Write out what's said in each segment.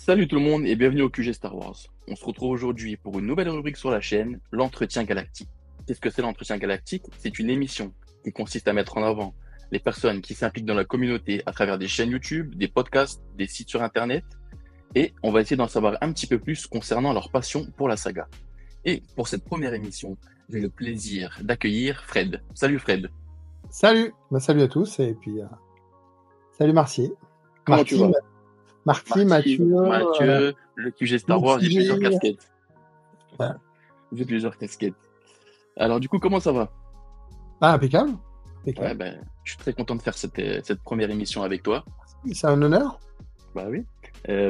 Salut tout le monde et bienvenue au QG Star Wars. On se retrouve aujourd'hui pour une nouvelle rubrique sur la chaîne, l'entretien galactique. Qu'est-ce que c'est l'entretien galactique? C'est une émission qui consiste à mettre en avant les personnes qui s'impliquent dans la communauté à travers des chaînes YouTube, des podcasts, des sites sur Internet, et on va essayer d'en savoir un petit peu plus concernant leur passion pour la saga. Et pour cette première émission, j'ai le plaisir d'accueillir Fred. Salut Fred. Salut, salut à tous et puis salut Marcy. Comment tu vas? Mathieu, Mathieu, le QG Star Wars, j'ai plusieurs casquettes. Ouais. J'ai plusieurs casquettes. Alors du coup, comment ça va? Ah, impeccable. Ouais, je suis très content de faire cette première émission avec toi. C'est un honneur. Bah oui.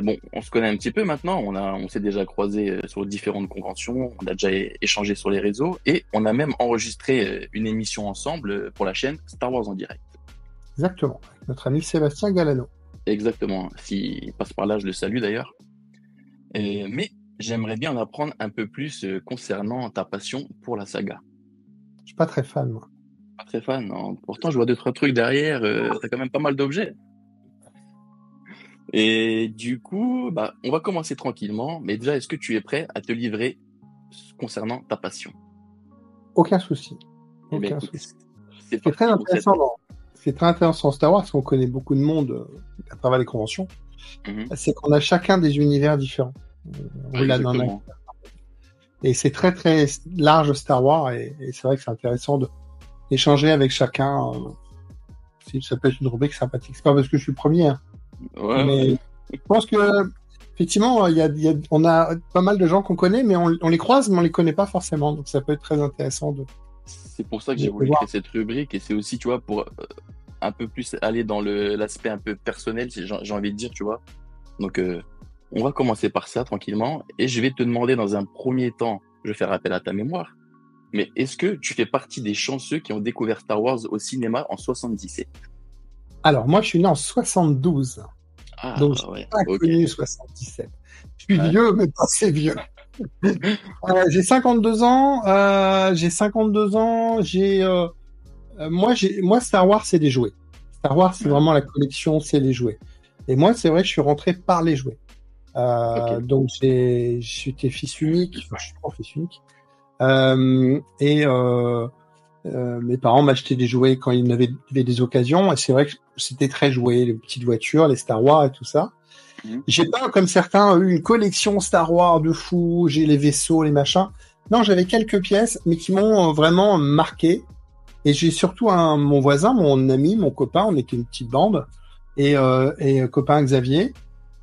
Bon, on se connaît un petit peu maintenant. On s'est déjà croisés sur différentes conventions. On a déjà échangé sur les réseaux et on a même enregistré une émission ensemble pour la chaîne Star Wars en direct. Exactement. Notre ami Sébastien Galano. Exactement. S'il passe par là, je le salue d'ailleurs. Mais j'aimerais bien en apprendre un peu plus concernant ta passion pour la saga. Je suis pas très fan, moi. Pas très fan, non. Pourtant, je vois 2-3 trucs derrière. T'as quand même pas mal d'objets. Et du coup, on va commencer tranquillement. Mais déjà, est-ce que tu es prêt à te livrer concernant ta passion? Aucun souci. Aucun souci. C'est très intéressant. C'est très intéressant en Star Wars parce qu'on connaît beaucoup de monde à travers les conventions. C'est qu'on a chacun des univers différents. Et c'est très très large Star Wars et c'est vrai que c'est intéressant d'échanger avec chacun. Ça peut être une rubrique sympathique. C'est pas parce que je suis le premier. Hein. Ouais, mais je pense que effectivement, on a pas mal de gens qu'on connaît, mais on les croise, mais on les connaît pas forcément. Donc ça peut être très intéressant C'est pour ça que j'ai voulu créer cette rubrique et c'est aussi, tu vois, pour un peu plus aller dans l'aspect un peu personnel, si j'ai envie de dire, tu vois. Donc, on va commencer par ça tranquillement et je vais te demander dans un premier temps, je vais faire appel à ta mémoire, mais est-ce que tu fais partie des chanceux qui ont découvert Star Wars au cinéma en 77? Alors, moi, je suis né en 72. Donc, je n'ai pas connu 77. Je suis vieux, mais pas assez vieux. J'ai 52 ans. Moi, Star Wars, c'est des jouets. Star Wars, c'est vraiment la collection, c'est les jouets. Et moi, c'est vrai que je suis rentré par les jouets. Donc, j'étais fils unique. Enfin, je suis pas fils unique. Mes parents m'achetaient des jouets quand ils avaient des occasions. Et c'est vrai que c'était très joué, les petites voitures, les Star Wars et tout ça. J'ai pas, comme certains, eu une collection Star Wars de fou. J'ai les vaisseaux, les machins. Non, j'avais quelques pièces, mais qui m'ont vraiment marqué. Et j'ai surtout mon voisin, mon ami, mon copain, on était une petite bande, et copain Xavier,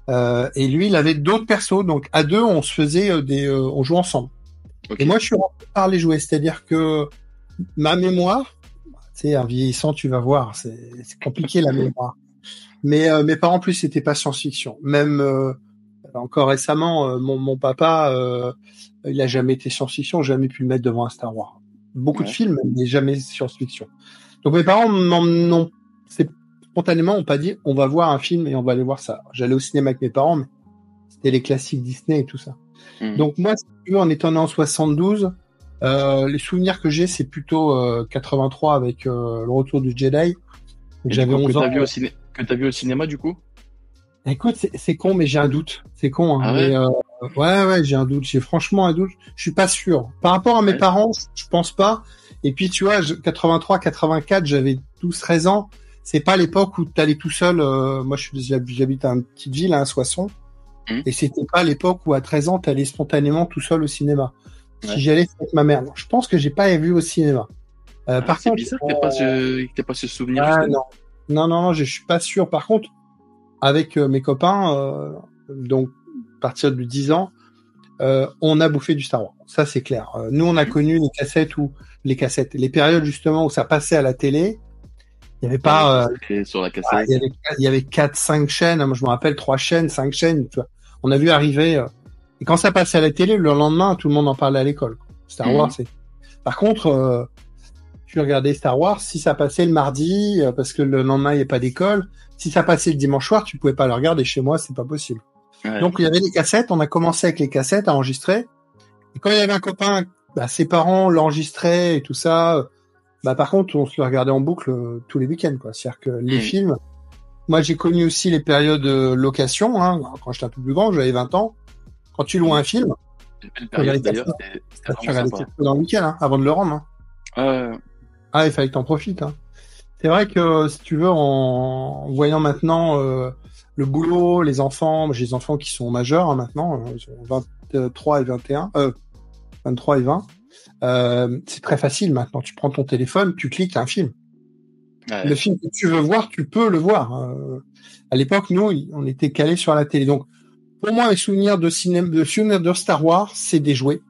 et lui, il avait d'autres persos, donc à deux, on se faisait on jouait ensemble. Et moi, je suis rentré par les jouets, c'est-à-dire que ma mémoire, tu sais, en vieillissant, tu vas voir, c'est compliqué la mémoire. Mais mes parents, en plus, c'était pas science-fiction. Même encore récemment, mon papa, il a jamais été science-fiction, jamais pu le mettre devant un Star Wars. Beaucoup de films, mais jamais science-fiction. Donc mes parents spontanément ont pas dit on va voir un film et on va aller voir ça. J'allais au cinéma avec mes parents, mais c'était les classiques Disney et tout ça. Donc moi, si tu veux, en étant né en 72, les souvenirs que j'ai, c'est plutôt 83 avec le retour du Jedi. J'avais 11 ans. Que t'as vu au cinéma du coup? Écoute, c'est con, mais j'ai un doute. C'est con, hein, mais ouais, j'ai un doute. J'ai franchement un doute. Je suis pas sûr. Par rapport à mes parents, je pense pas. Et puis, tu vois, 83, 84, j'avais 12, 13 ans. C'est pas l'époque où t'allais tout seul. Moi, j'habite à une petite ville, à Soissons. Et c'était pas l'époque où à 13 ans, t'allais spontanément tout seul au cinéma. Si j'allais avec ma mère. Donc, je pense que j'ai pas vu au cinéma. Par c'est contre, bizarre que t'aies pas ce souvenir. Non, je suis pas sûr. Par contre, avec mes copains, donc à partir de 10 ans, on a bouffé du Star Wars. Ça, c'est clair. Nous, on a connu les périodes justement où ça passait à la télé. Il y avait pas sur la cassette. Il y avait 4-5 chaînes. Moi, je me rappelle 3 chaînes, 5 chaînes. Tu vois. On a vu arriver. Et quand ça passait à la télé, le lendemain, tout le monde en parlait à l'école. Star Wars, c'est. Par contre, tu regardais Star Wars, si ça passait le mardi, parce que le lendemain, il n'y a pas d'école. Si ça passait le dimanche soir, tu pouvais pas le regarder. Chez moi, c'est pas possible. Donc, il y avait les cassettes. On a commencé avec les cassettes à enregistrer. Et quand il y avait un copain, ses parents l'enregistraient et tout ça. Par contre, on se le regardait en boucle tous les week-ends, quoi. C'est-à-dire que les films, Moi, j'ai connu aussi les périodes location, hein. Quand j'étais un peu plus grand, j'avais 20 ans. Quand tu loues un film, Une belle tu regardais période quatre d'ailleurs, fois. c'était Tu vraiment regardais sympa. 4 fois dans le week-end, hein, avant de le rendre, hein. Euh, Ah, il fallait que t'en profites, hein. C'est vrai que, si tu veux, en voyant maintenant le boulot, les enfants, j'ai des enfants qui sont majeurs hein, maintenant, ils ont 23 et 21, 23 et 20. C'est très facile maintenant. Tu prends ton téléphone, tu cliques, t'as un film. Le ouais. film que tu veux voir, tu peux le voir. À l'époque, nous, on était calés sur la télé. Donc, pour moi, les souvenirs de cinéma, de souvenirs de Star Wars, c'est des jouets.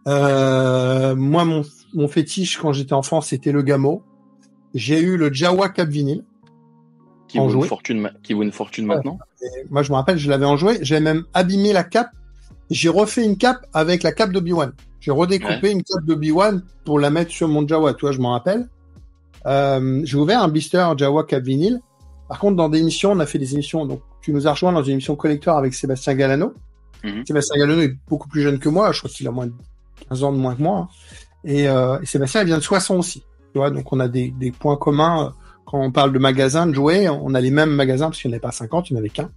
Moi, mon fétiche quand j'étais enfant, c'était le Gamo. J'ai eu le Jawa Cap vinyle en jouet. Qui vaut une fortune Ouais. maintenant. Et moi, je me rappelle, je l'avais en jouet. J'avais même abîmé la cape. J'ai refait une cape avec la cape d'Obi-Wan. J'ai redécoupé une cape d'Obi-Wan pour la mettre sur mon Jawa. Tu vois, je m'en rappelle. J'ai ouvert un blister Jawa Cap vinyle. Par contre, dans des émissions, on a fait des émissions. Donc, tu nous as rejoint dans une émission collector avec Sébastien Galano. Sébastien Galano est beaucoup plus jeune que moi. Je crois qu'il a moins de 15 ans de moins que moi. Et Sébastien, il vient de Soissons aussi. Tu vois, donc on a des points communs. Quand on parle de magasins, de jouets, on a les mêmes magasins parce qu'il n'y en avait pas 50, il n'y en avait qu'un.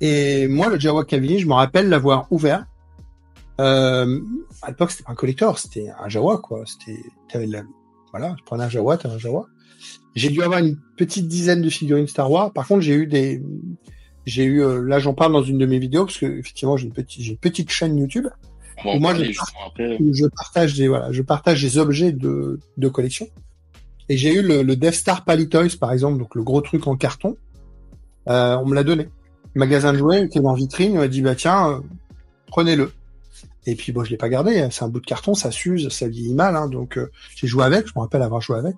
Et moi, le Jawa Kavini, je me rappelle l'avoir ouvert. À l'époque, c'était pas un collector, c'était un Jawa, quoi. Voilà, tu prenais un Jawa, t'avais un Jawa. J'ai dû avoir une petite dizaine de figurines Star Wars. Par contre, là, j'en parle dans une de mes vidéos parce que effectivement, j'ai une petite chaîne YouTube où moi, je partage des objets de collection. Et j'ai eu le Death Star Palitoys, par exemple, donc le gros truc en carton. On me l'a donné. Le magasin de jouets était en vitrine, il m'a dit, bah tiens, prenez-le. Et puis, bon, je l'ai pas gardé. C'est un bout de carton, ça s'use, ça vieillit mal, hein, donc j'ai joué avec. Je me rappelle avoir joué avec.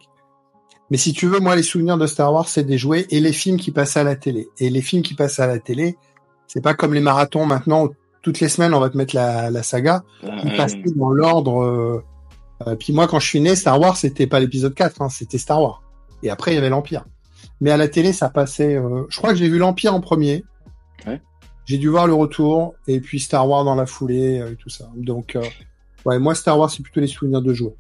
Mais si tu veux, moi, les souvenirs de Star Wars, c'est des jouets et les films qui passaient à la télé. Et les films qui passaient à la télé, c'est pas comme les marathons maintenant où toutes les semaines on va te mettre la saga. Ils passent dans l'ordre. Puis moi, quand je suis né, Star Wars, c'était pas l'épisode 4, hein, c'était Star Wars. Et après, il y avait l'Empire. Mais à la télé, ça passait. Je crois que j'ai vu l'Empire en premier. Ouais. J'ai dû voir le retour et puis Star Wars dans la foulée et tout ça. Donc, ouais, moi, Star Wars, c'est plutôt les souvenirs de jouets.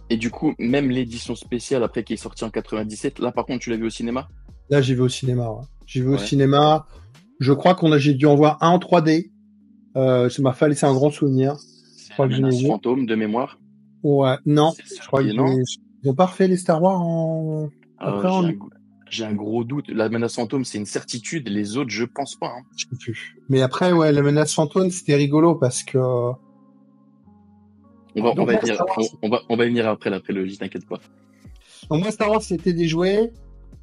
Et du coup, même l'édition spéciale après qui est sortie en 97, là par contre, tu l'as vu au cinéma? Là, j'ai vu au cinéma. Ouais. J'ai vu au cinéma. Je crois j'ai dû en voir un en 3D. Ça m'a fait laisser un grand souvenir. C'est la menace fantôme de mémoire. Ouais, non. Je crois qu'ils ont pas refait les Star Wars en. Après, j'ai un gros doute. La menace fantôme, c'est une certitude. Les autres, je pense pas. Hein. Je sais plus. Mais après, ouais, la menace fantôme, c'était rigolo parce que. On va y venir après la prélogie, t'inquiète pas. Donc moi, Star Wars, c'était des jouets.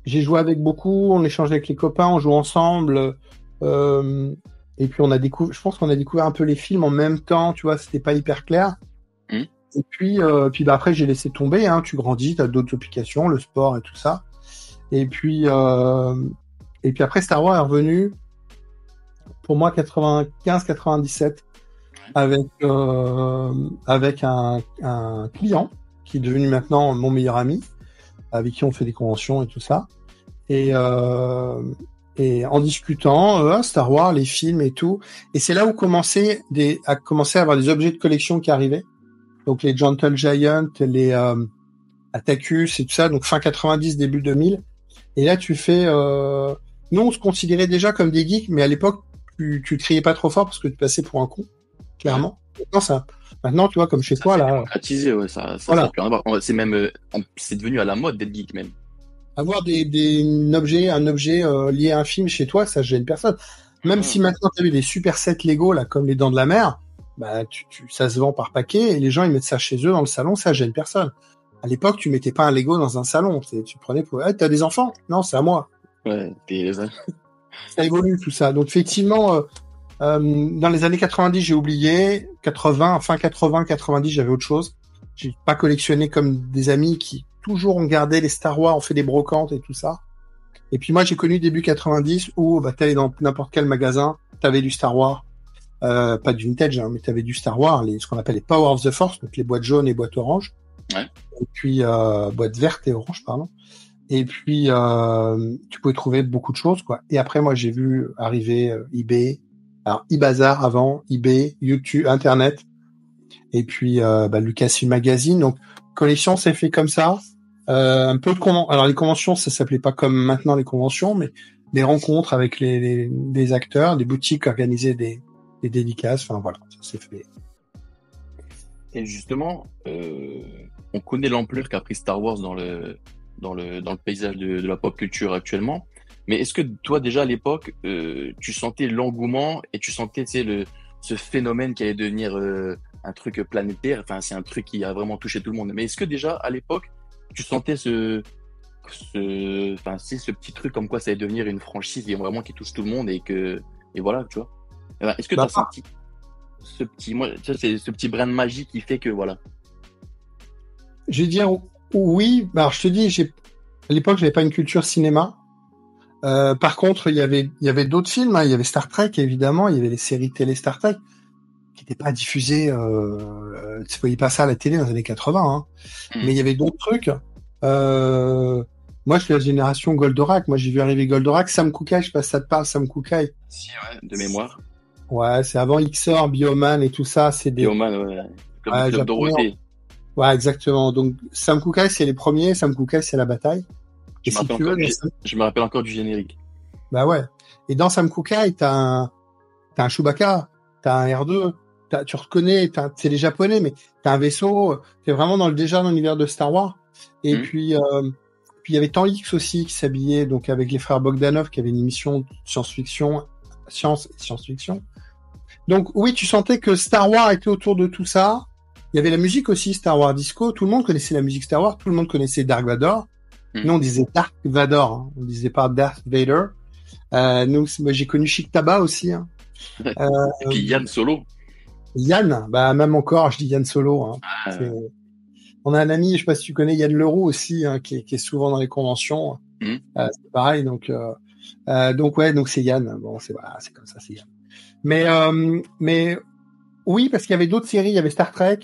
J'ai joué avec beaucoup, on échangeait avec les copains, on jouait ensemble. Et puis je pense qu'on a découvert un peu les films en même temps, tu vois, c'était pas hyper clair. Et puis bah après, j'ai laissé tomber, hein, tu grandis, t'as d'autres applications, le sport et tout ça. Et puis après, Star Wars est revenu, pour moi, 95-97. Avec un client qui est devenu maintenant mon meilleur ami, avec qui on fait des conventions et tout ça. Et en discutant, Star Wars, les films et tout. Et c'est là où commençait à avoir des objets de collection qui arrivaient. Donc les Gentle Giant, les Atticus et tout ça. Donc fin 90, début 2000. Et là, tu fais. Nous, on se considérait déjà comme des geeks, mais à l'époque, tu criais pas trop fort parce que tu passais pour un con. Clairement. Maintenant, tu vois, comme chez toi, là. Démocratisé, ouais, ça voilà. C'est même, c'est devenu à la mode d'être geek, même. Avoir un objet lié à un film chez toi, ça gêne personne. Même si maintenant, tu as vu des super sets Lego, là, comme les Dents de la Mer, bah, ça se vend par paquet et les gens, ils mettent ça chez eux dans le salon, ça gêne personne. À l'époque, tu mettais pas un Lego dans un salon. Tu prenais pour, t'as des enfants? Non, c'est à moi. Ouais, ça évolue, tout ça. Donc, effectivement, dans les années 90, j'ai oublié. 90, j'avais autre chose. J'ai pas collectionné comme des amis qui toujours ont gardé les Star Wars, ont fait des brocantes et tout ça. Et puis moi, j'ai connu début 90 où t'allais dans n'importe quel magasin, t'avais du Star Wars. Pas du vintage, hein, mais t'avais du Star Wars, ce qu'on appelle les Power of the Force, donc les boîtes jaunes et boîtes oranges. Ouais. Et puis boîtes vertes et oranges, pardon. Et puis tu pouvais trouver beaucoup de choses, quoi. Et après, moi, j'ai vu arriver eBay. Alors, eBazaar avant, eBay, YouTube, Internet, et puis Lucasfilm Magazine. Donc, collection s'est fait comme ça. Un peu de alors les conventions, ça s'appelait pas comme maintenant les conventions, mais des rencontres avec des acteurs, des boutiques organisaient des dédicaces. Enfin voilà, ça s'est fait. Et justement, on connaît l'ampleur qu'a pris Star Wars dans le paysage de la pop culture actuellement. Mais est-ce que toi déjà à l'époque, tu sentais l'engouement et tu sentais, tu sais, ce phénomène qui allait devenir un truc planétaire. Enfin, c'est un truc qui a vraiment touché tout le monde. Mais est-ce que déjà à l'époque, tu sentais ce petit truc comme quoi ça allait devenir une franchise et vraiment qui touche tout le monde et voilà, tu vois. Alors, est-ce que tu as senti ce petit brin de magie qui fait que voilà. Je vais dire oui. Alors je te dis, à l'époque, j'avais pas une culture cinéma. Par contre, il y avait d'autres films. Hein. Il y avait Star Trek, évidemment. Il y avait les séries télé Star Trek qui n'étaient pas diffusées. Tu voyais pas ça à la télé dans les années 80. Hein. Mais il y avait d'autres trucs. Moi, je suis la génération Goldorak. Moi, j'ai vu arriver Goldorak. Sam Cooke, je sais pas si ça te parle, Sam Cooke. Si, ouais, de mémoire. Ouais, c'est avant XOR, Bioman et tout ça. C'est des... Bioman, ouais. Comme le Club Dorothée. Ouais, exactement. Donc, Sam Cooke, c'est les premiers. Sam Cooke, c'est la bataille. Je me rappelle encore du générique. Bah ouais. Et dans Sam Cooke, t'as un Chewbacca, t'as un R2, tu reconnais, c'est les Japonais, mais t'as un vaisseau. T'es vraiment déjà dans l'univers de Star Wars. Et puis il y avait Temps X aussi qui s'habillait, donc avec les frères Bogdanov qui avaient une émission de science-fiction. Donc oui, tu sentais que Star Wars était autour de tout ça. Il y avait la musique aussi, Star Wars Disco. Tout le monde connaissait la musique Star Wars. Tout le monde connaissait Dark Vador. Nous, on disait Dark Vador. Hein. On disait pas Darth Vader. Moi, j'ai connu Chic Tabac aussi. Hein. Et puis Yann Solo. Yann, bah même encore, je dis Yann Solo. Hein. On a un ami, je sais pas si tu connais Yann Leroux aussi, hein, qui est souvent dans les conventions. C'est pareil, donc ouais, donc c'est Yann. Bon, c'est comme ça, c'est Yann. Mais oui, parce qu'il y avait d'autres séries, il y avait Star Trek,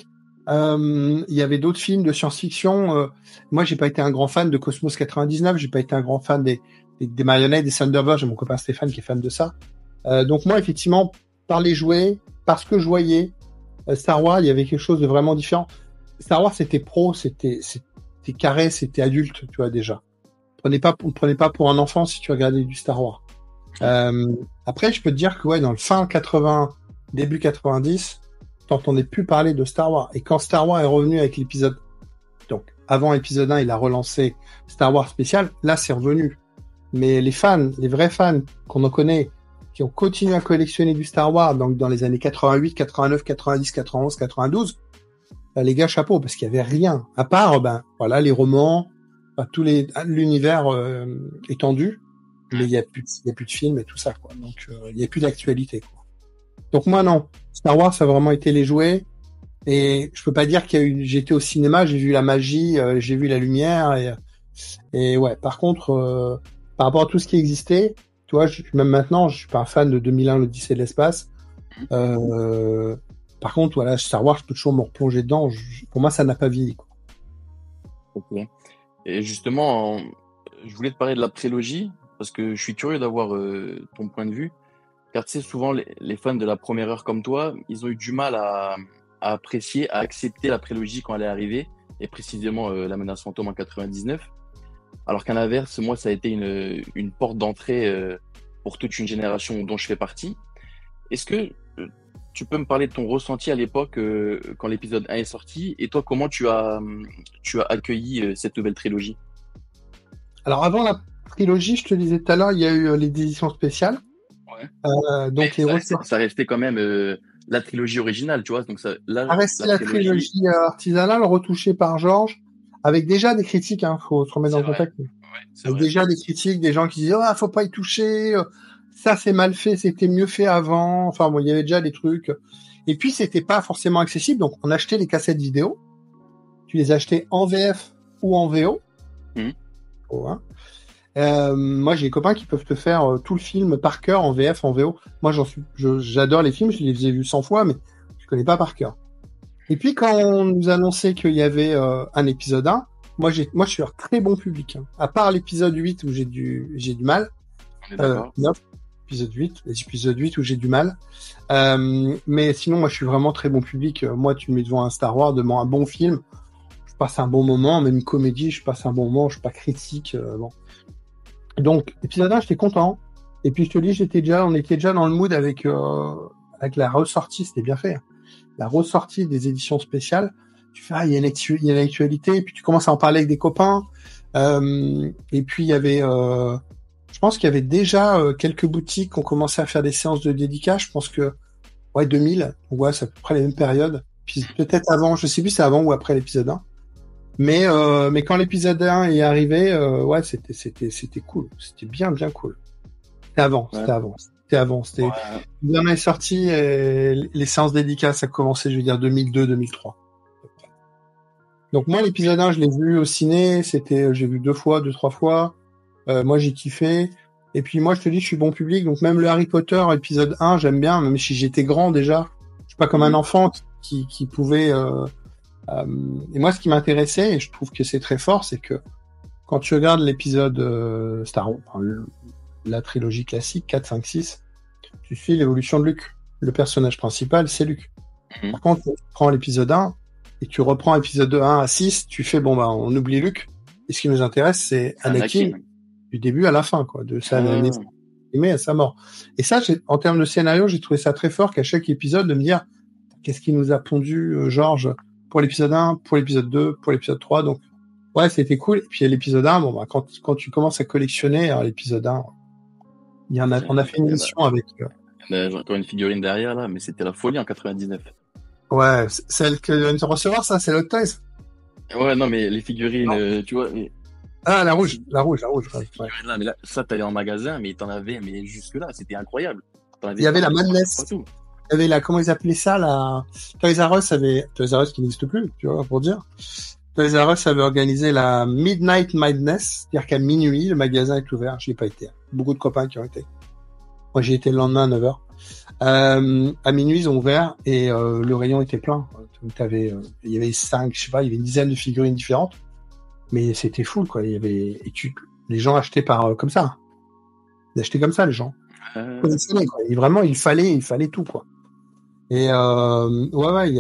il y avait d'autres films de science-fiction. Moi, j'ai pas été un grand fan de Cosmos 99, j'ai pas été un grand fan des marionnettes, des Thunderbirds. J'ai mon copain Stéphane qui est fan de ça. Donc moi, effectivement, par les jouets, parce que je voyais Star Wars, il y avait quelque chose de vraiment différent. Star Wars, c'était pro, c'était carré, c'était adulte, tu vois, déjà. On ne prenait pas pour un enfant si tu regardais du Star Wars. Après, je peux te dire que ouais, dans le fin 80, début 90, t'entendais plus parler de Star Wars. Et quand Star Wars est revenu avec l'épisode, donc avant épisode 1, il a relancé Star Wars spécial, là c'est revenu. Mais les fans, les vrais fans qu'on en connaît, qui ont continué à collectionner du Star Wars donc dans les années 88, 89, 90, 91, 92, les gars, chapeau, parce qu'il y avait rien. À part, voilà, les romans, l'univers étendu, mais il y a plus de films et tout ça, quoi. Donc, il y a plus d'actualité, quoi. Donc moi, non. Star Wars, ça a vraiment été les jouets. Et je peux pas dire j'étais au cinéma, j'ai vu la magie, j'ai vu la lumière et ouais. Par contre, par rapport à tout ce qui existait, tu vois, même maintenant, je suis pas un fan de 2001, l'Odyssée de l'espace. Par contre, voilà, Star Wars, je peux toujours me replonger dedans. Pour moi, ça n'a pas vieilli, quoi. Ok. Et justement, je voulais te parler de la prélogie parce que je suis curieux d'avoir ton point de vue. Car tu sais, souvent, les fans de la première heure comme toi, ils ont eu du mal à apprécier, à accepter la prélogie quand elle est arrivée, et précisément La Menace Fantôme en 99. Alors qu'à l'inverse, moi, ça a été une porte d'entrée pour toute une génération dont je fais partie. Est-ce que tu peux me parler de ton ressenti à l'époque quand l'épisode 1 est sorti, et toi, comment tu as accueilli cette nouvelle trilogie? Alors, avant la trilogie, je te disais tout à l'heure, il y a eu les éditions spéciales. Ouais. Donc ça restait quand même la trilogie originale, tu vois. Donc ça restait la trilogie artisanale retouchée par Georges, avec déjà des critiques, hein, faut se remettre dans le contexte. Ouais, avec déjà des critiques, des gens qui disaient faut pas y toucher, ça c'est mal fait, c'était mieux fait avant. Enfin bon, il y avait déjà des trucs. Et puis c'était pas forcément accessible, donc on achetait les cassettes vidéo. Tu les achetais en VF ou en VO. Moi, j'ai des copains qui peuvent te faire tout le film par cœur en VF, en VO. Moi, j'adore les films, je les ai vus 100 fois, mais je connais pas par cœur. Et puis, quand on nous annonçait qu'il y avait un épisode 1, moi, je suis un très bon public. Hein. À part l'épisode 8 où j'ai du mal. 9, épisode 8 où j'ai du mal. Mais sinon, moi, je suis vraiment très bon public. Moi, tu me mets devant un Star Wars, devant un bon film. passe un bon moment, même une comédie, je passe un bon moment, je suis pas critique. Bon. Donc, épisode 1, j'étais content. Et puis, je te dis, on était déjà dans le mood avec la ressortie, c'était bien fait. Hein. La ressortie des éditions spéciales. Tu fais, il y a une actualité, et puis tu commences à en parler avec des copains. Et puis, il y avait, je pense qu'il y avait déjà quelques boutiques qui ont commencé à faire des séances de dédicace. Je pense que, 2000, ouais, c'est à peu près la même période. Puis peut-être avant, je sais plus si c'est avant ou après l'épisode 1. Mais quand l'épisode 1 est arrivé, ouais, c'était cool. C'était bien cool. C'était avant. Ouais. L'épisode 1 est sorti et les séances dédicaces, ça a commencé, je veux dire, 2002-2003. Donc moi, l'épisode 1, je l'ai vu au ciné. J'ai vu 2-3 fois. Moi, j'ai kiffé. Et puis moi, je te dis, je suis bon public. Donc même le Harry Potter épisode 1, j'aime bien, même si j'étais grand déjà. Je suis pas comme un enfant qui pouvait... et moi, ce qui m'intéressait, et je trouve que c'est très fort, c'est que quand tu regardes l'épisode Star Wars, la trilogie classique, 4, 5, 6, tu suis l'évolution de Luke. Le personnage principal, c'est Luke. Par contre, tu prends l'épisode 1 et tu reprends l'épisode 1 à 6, tu fais, on oublie Luke. Et ce qui nous intéresse, c'est Anakin du début à la fin, quoi, de sa naissance à sa mort. Et ça, en termes de scénario, j'ai trouvé ça très fort qu'à chaque épisode, de me dire, qu'est-ce qui nous a pondu, Georges, pour l'épisode 1, pour l'épisode 2, pour l'épisode 3. Donc, ouais, c'était cool. Et puis, l'épisode 1, quand tu commences à collectionner, l'épisode 1, on a fait une émission avec... J'ai encore une figurine derrière, là, mais c'était la folie en 99. Ouais, celle que vient de recevoir, ça, c'est l'Hot Toys. Ouais, non, mais les figurines, tu vois... Ah, la rouge. Ouais. Là, mais là, ça, t'allais en magasin, mais t'en avais, mais jusque-là, c'était incroyable. Il y avait la Madness. Il y avait comment ils appelaient ça, Toys R Us qui n'existe plus, tu vois, pour dire. Toys R Us avait organisé la Midnight Madness, c'est-à-dire qu'à minuit, le magasin est ouvert. J'y ai pas été. Beaucoup de copains qui ont été. Moi, j'y étais le lendemain à 9h. À minuit, ils ont ouvert et le rayon était plein. Il y avait 5, je sais pas, il y avait une dizaine de figurines différentes. Mais c'était fou, quoi. Il y avait, les gens achetaient comme ça. Ils achetaient comme ça, les gens. Quoi. Et vraiment, il fallait tout, quoi. Et ouais, il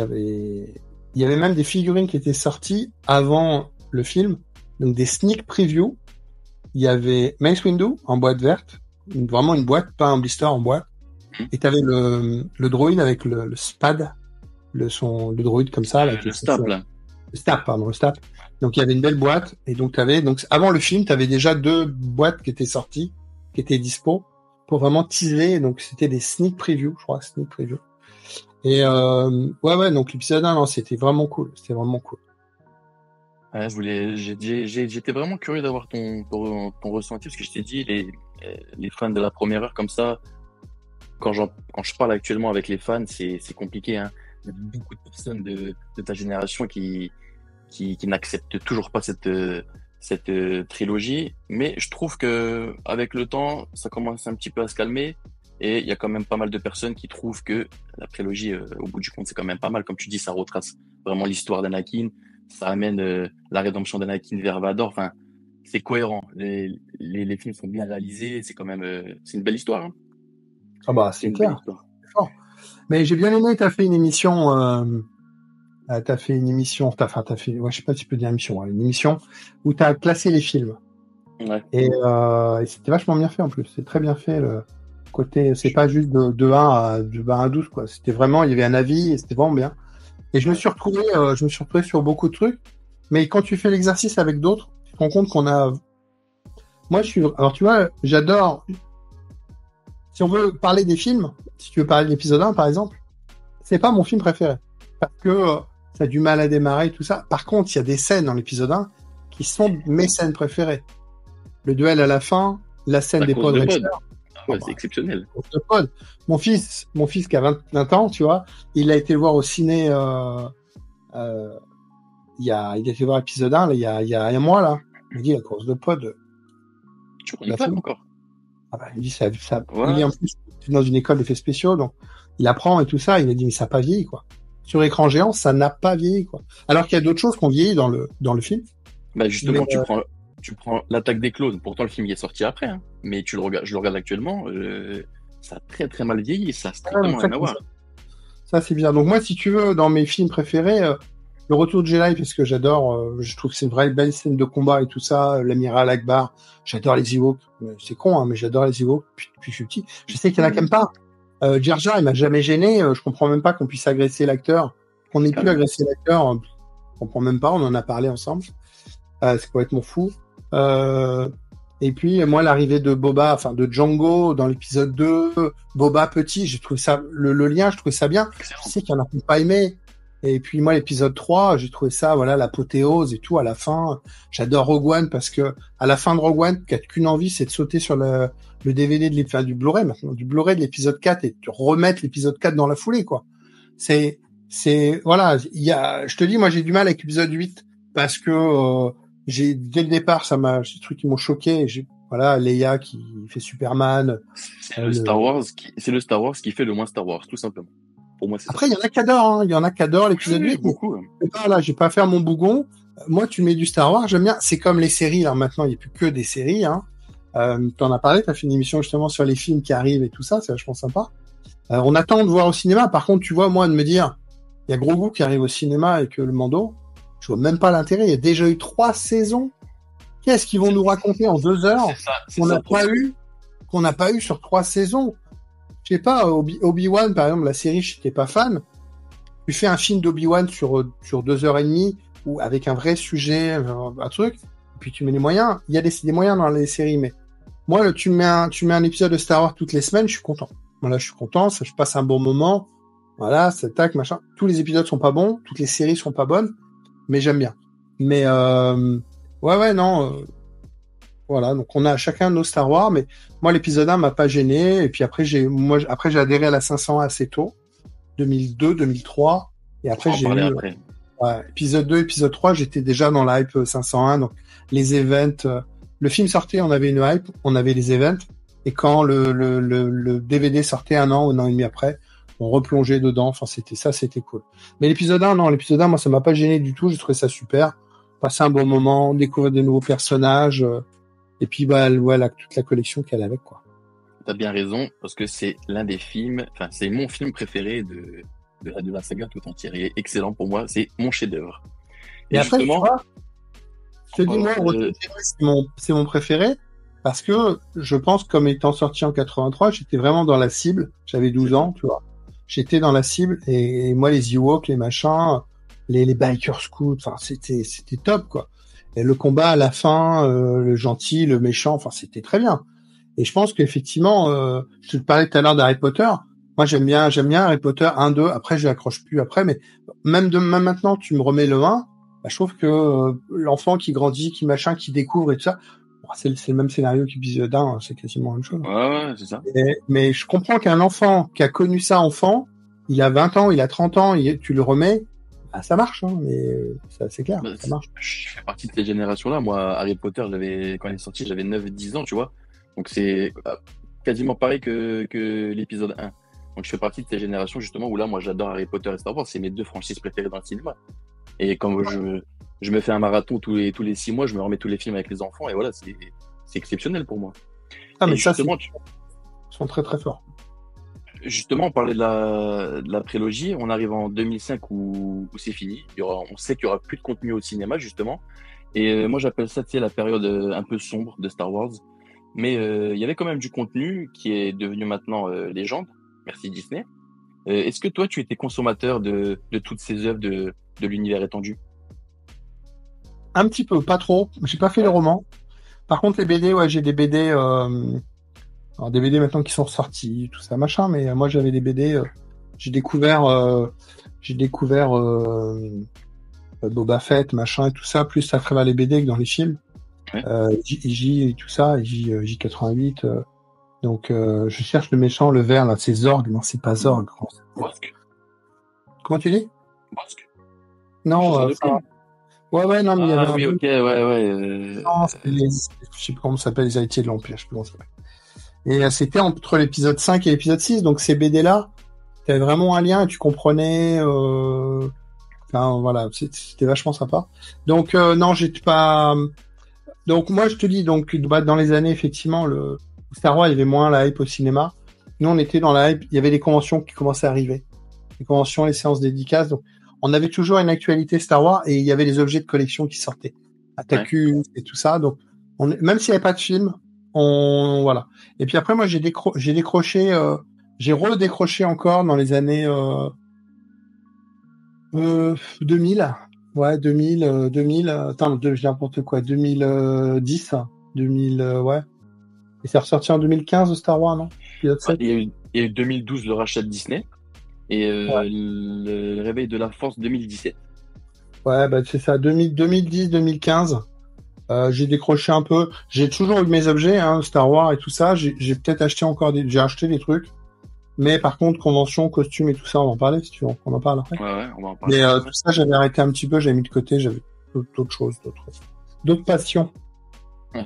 y avait même des figurines qui étaient sorties avant le film, donc des sneak previews. Il y avait Mace Windu en boîte verte, vraiment une boîte, pas un blister, en boîte. Et t'avais le droïde avec le SPAD, le droïde comme ça, là, le STAP, là. Le STAP. Donc il y avait une belle boîte, et donc avant le film, t'avais déjà 2 boîtes qui étaient sorties, qui étaient dispo, pour vraiment teaser. Donc c'était des sneak previews, je crois, Et ouais, donc l'épisode 1, non, c'était vraiment cool. Ouais, j'étais vraiment curieux d'avoir ton ressenti, parce que je t'ai dit, les fans de la première heure comme ça, quand je parle actuellement avec les fans, c'est compliqué, hein. Il y a beaucoup de personnes de ta génération qui n'acceptent toujours pas cette trilogie, mais je trouve que avec le temps, ça commence un petit peu à se calmer, et il y a quand même pas mal de personnes qui trouvent que la trilogie, au bout du compte, c'est quand même pas mal. Comme tu dis, ça retrace vraiment l'histoire d'Anakin, ça amène la rédemption d'Anakin vers Vador. Enfin, c'est cohérent. Les films sont bien réalisés, c'est quand même, c'est une belle histoire. Hein. Ah bah, c'est clair. C'est fort. Mais j'ai bien aimé, t'as fait une émission, ouais, je sais pas si tu peux dire émission, une émission où t'as classé les films. Ouais. Et c'était vachement bien fait en plus. C'est très bien fait, le côté, c'est pas juste de 1 à 12, quoi. C'était vraiment, il y avait un avis et c'était vraiment bien. Et je me suis retrouvé sur beaucoup de trucs. Mais quand tu fais l'exercice avec d'autres, tu te rends compte alors tu vois, j'adore. Si on veut parler des films, si tu veux parler de l'épisode 1, par exemple, c'est pas mon film préféré. Parce que ça a du mal à démarrer, tout ça. Par contre, il y a des scènes dans l'épisode 1 qui sont mes scènes préférées. Le duel à la fin, la scène des pods racers. Ouais, c'est exceptionnel. Mon fils qui a 20 ans, tu vois, il a été voir au ciné, il a été voir l'épisode 1, là, il y a un mois, là. Il me dit, la course de pod. Tu connais pas encore? Ah bah, il dit ça, ouais. Il est en plus dans une école d'effets spéciaux, donc il apprend et tout ça. Il a dit, mais ça n'a pas vieilli, quoi. Sur écran géant, ça n'a pas vieilli, quoi. Alors qu'il y a d'autres choses qui ont vieilli dans le film. Bah, justement, tu prends l'attaque des clones. Pourtant, le film y est sorti après, hein. Mais je le regarde actuellement, ça a très très mal vieilli, ça a strictement rien à voir. Ça, c'est bizarre. Donc moi, si tu veux, dans mes films préférés, le retour de Jedi, parce que j'adore, je trouve que c'est une vraie belle scène de combat et tout ça, l'amiral Akbar, j'adore les Ewoks, c'est con, hein, mais j'adore les Ewoks depuis que je suis petit. Je sais qu'il y en a qui aiment pas. Jar Jar, il m'a jamais gêné, je comprends même pas qu'on puisse agresser l'acteur, qu'on ait pu agresser l'acteur, je comprends même pas, on en a parlé ensemble. C'est complètement fou. Et puis, moi, l'arrivée de Boba, enfin, de Django dans l'épisode 2, Boba petit, j'ai trouvé ça, le lien, je trouvais ça bien. Excellent. Je sais qu'il y en a qui n'ont pas aimé. Et puis, moi, l'épisode 3, j'ai trouvé ça, voilà, l'apothéose et tout, à la fin. J'adore Rogue One parce que, à la fin de Rogue One, qui a qu'une envie, c'est de sauter sur le DVD du Blu-ray, maintenant, du Blu-ray de l'épisode 4 et de remettre l'épisode 4 dans la foulée, quoi. Voilà, je te dis, moi, j'ai du mal avec l'épisode 8 parce que, dès le départ, ces trucs qui m'ont choqué. Voilà, Leia qui fait Superman. C'est le Star Wars qui fait le moins Star Wars, tout simplement. Pour moi, c'est Après, il y en a qui adorent, hein. Il y en a qui adorent l'épisode 8. Beaucoup. Là, j'ai pas à faire mon bougon. Moi, tu mets du Star Wars, j'aime bien. C'est comme les séries, là. Maintenant, il n'y a plus que des séries, hein. T'en as parlé, t'as fait une émission justement sur les films qui arrivent et tout ça. C'est vachement sympa. On attend de voir au cinéma. Par contre, tu vois, moi, de me dire, il y a Grogu qui arrive au cinéma avec le Mando. Je vois même pas l'intérêt. Il y a déjà eu 3 saisons. Qu'est-ce qu'ils vont nous raconter en 2 heures qu'on n'a pas eu sur 3 saisons? Je sais pas, Obi-Wan, par exemple, la série, je n'étais pas fan. Tu fais un film d'Obi-Wan sur 2h30 ou avec un vrai sujet, un truc, et puis tu mets les moyens. Il y a des moyens dans les séries, mais moi, tu mets un épisode de Star Wars toutes les semaines, je suis content. Voilà, je suis content, ça, je passe un bon moment. Voilà, ça tac, machin. Tous les épisodes sont pas bons, toutes les séries sont pas bonnes, mais j'aime bien. Mais voilà, donc on a chacun nos Star Wars, mais moi l'épisode 1 m'a pas gêné, et puis après j'ai adhéré à la 500 assez tôt, 2002, 2003, et après épisode 2, épisode 3, j'étais déjà dans la hype 501, donc les events, le film sortait, on avait une hype, on avait les events, et quand le DVD sortait un an et demi après, on replongeait dedans, enfin c'était cool. Mais l'épisode 1, moi ça m'a pas gêné du tout, j'ai trouvé ça super, passer un bon moment, découvrir de nouveaux personnages, et puis voilà toute la collection qu'elle avait, quoi. T'as bien raison, parce que c'est l'un des films, enfin c'est mon film préféré de la saga tout entière. Il est excellent pour moi, c'est mon chef-d'œuvre. Et après, justement, tu vois, je te dis, moi, c'est mon préféré, parce que je pense, comme étant sorti en 83, j'étais vraiment dans la cible, j'avais 12 ans, tu vois. J'étais dans la cible, et moi, les Ewoks, les machins, les Biker Scouts, enfin, c'était top, quoi. Et le combat à la fin, le gentil, le méchant, enfin, c'était très bien. Et je pense qu'effectivement, je te parlais tout à l'heure d'Harry Potter. Moi, j'aime bien Harry Potter 1, 2. Après, je l'accroche plus après, mais même maintenant, tu me remets le 1. Bah, je trouve que l'enfant qui grandit, qui découvre et tout ça, c'est le même scénario qu'épisode 1, c'est quasiment la même chose. Ouais, c'est ça. Mais je comprends qu'un enfant qui a connu ça enfant, il a 20 ans, il a 30 ans, tu le remets, bah, ça marche, hein, mais c'est clair, ça marche. Je fais partie de cette génération-là. Moi, Harry Potter, quand il est sorti, j'avais 9-10 ans, tu vois. Donc c'est quasiment pareil que l'épisode 1. Donc je fais partie de cette génération, justement, où là, moi, j'adore Harry Potter et Star Wars. C'est mes 2 franchises préférées dans le cinéma. Et quand je me fais un marathon tous les 6 mois, je me remets tous les films avec les enfants, et voilà, c'est exceptionnel pour moi. Ah, mais ça, ils sont très très forts. Justement, on parlait de la prélogie. On arrive en 2005 où c'est fini. On sait qu'il y aura plus de contenu au cinéma, justement. Et moi, j'appelle ça, tu sais, la période un peu sombre de Star Wars. Mais il y avait quand même du contenu qui est devenu maintenant légende. Merci Disney. Est-ce que toi, tu étais consommateur de toutes ces œuvres de l'univers étendu? Un petit peu, pas trop. J'ai pas fait les romans. Par contre, les BD, ouais, j'ai des BD. Alors des BD maintenant qui sont sortis, tout ça machin, mais moi j'avais des BD, j'ai découvert Boba Fett, machin et tout ça, plus à travers les BD que dans les films. Ouais. J et tout ça, J88. Donc je cherche le méchant, le vert là, c'est Zorg, non c'est pas Zorg. Bossk. Comment tu dis? Bossk. Non, ouais, non, mais il y avait oui, ok, ouais. Non, je sais pas comment ça s'appelle, les héritiers de l'Empire, je sais plus comment ça s'appelle. Et c'était entre l'épisode 5 et l'épisode 6, donc ces BD-là, t'avais vraiment un lien et tu comprenais... Enfin, voilà, c'était vachement sympa. Donc, non, j'étais pas... Donc, moi, je te dis, donc dans les années, effectivement, le Star Wars, il y avait moins la hype au cinéma. Nous, on était dans la hype, il y avait des conventions qui commençaient à arriver. Les conventions, les séances dédicaces. Donc, on avait toujours une actualité Star Wars et il y avait des objets de collection qui sortaient. Atacus et tout ça. Donc, même s'il n'y avait pas de film, voilà. Et puis après, moi, j'ai décroché, j'ai redécroché encore dans les années 2000. Ouais, 2000. Attends, je dis n'importe quoi. 2010, 2000, ouais. Et c'est ressorti en 2015 Star Wars, non? Il y a eu 2012 le rachat de Disney et le réveil de la Force 2017. Ouais, bah c'est ça, 2010, 2015. J'ai décroché un peu. J'ai toujours eu mes objets, hein, Star Wars et tout ça. J'ai peut-être acheté j'ai acheté des trucs. Mais par contre, convention, costume et tout ça, on va en parler si tu veux. On en parle après. Ouais, on va en parler. Mais tout ça, j'avais arrêté un petit peu, j'avais mis de côté, j'avais d'autres choses, d'autres passions. Ouais.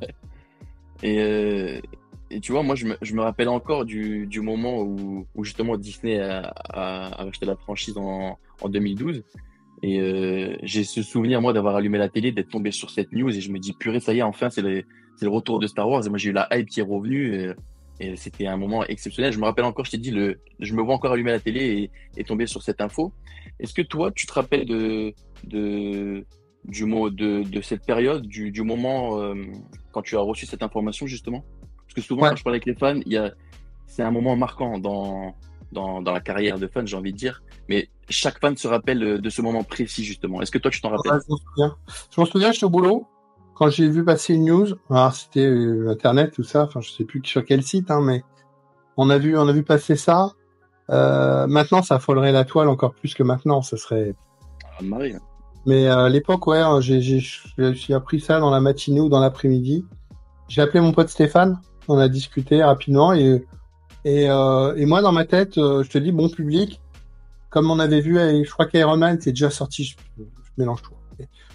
Et tu vois, moi, je me rappelle encore du moment où justement Disney a acheté la franchise en 2012. Et j'ai ce souvenir, moi, d'avoir allumé la télé, d'être tombé sur cette news et je me dis, purée, ça y est, enfin, c'est le retour de Star Wars. Et moi, j'ai eu la hype qui est revenue et c'était un moment exceptionnel. Je me rappelle encore, je t'ai dit, je me vois encore allumer la télé et tomber sur cette info. Est-ce que toi, tu te rappelles de cette période, du moment quand tu as reçu cette information, justement? Parce que souvent, quand je parle avec les fans, c'est un moment marquant dans la carrière de fan, j'ai envie de dire. Mais chaque fan se rappelle de ce moment précis, justement. Est-ce que toi, tu t'en rappelles? Je m'en souviens, j'étais au boulot. Quand j'ai vu passer une news, alors c'était Internet, tout ça, enfin, je sais plus sur quel site, hein, mais on a vu passer ça. Maintenant, ça affolerait la toile encore plus que maintenant. Ça serait. Marie. Mais à l'époque, ouais, j'ai appris ça dans la matinée ou dans l'après-midi. J'ai appelé mon pote Stéphane. On a discuté rapidement et moi, dans ma tête, je te dis, bon public, comme on avait vu, je crois qu'Iron Man était déjà sorti, je mélange tout.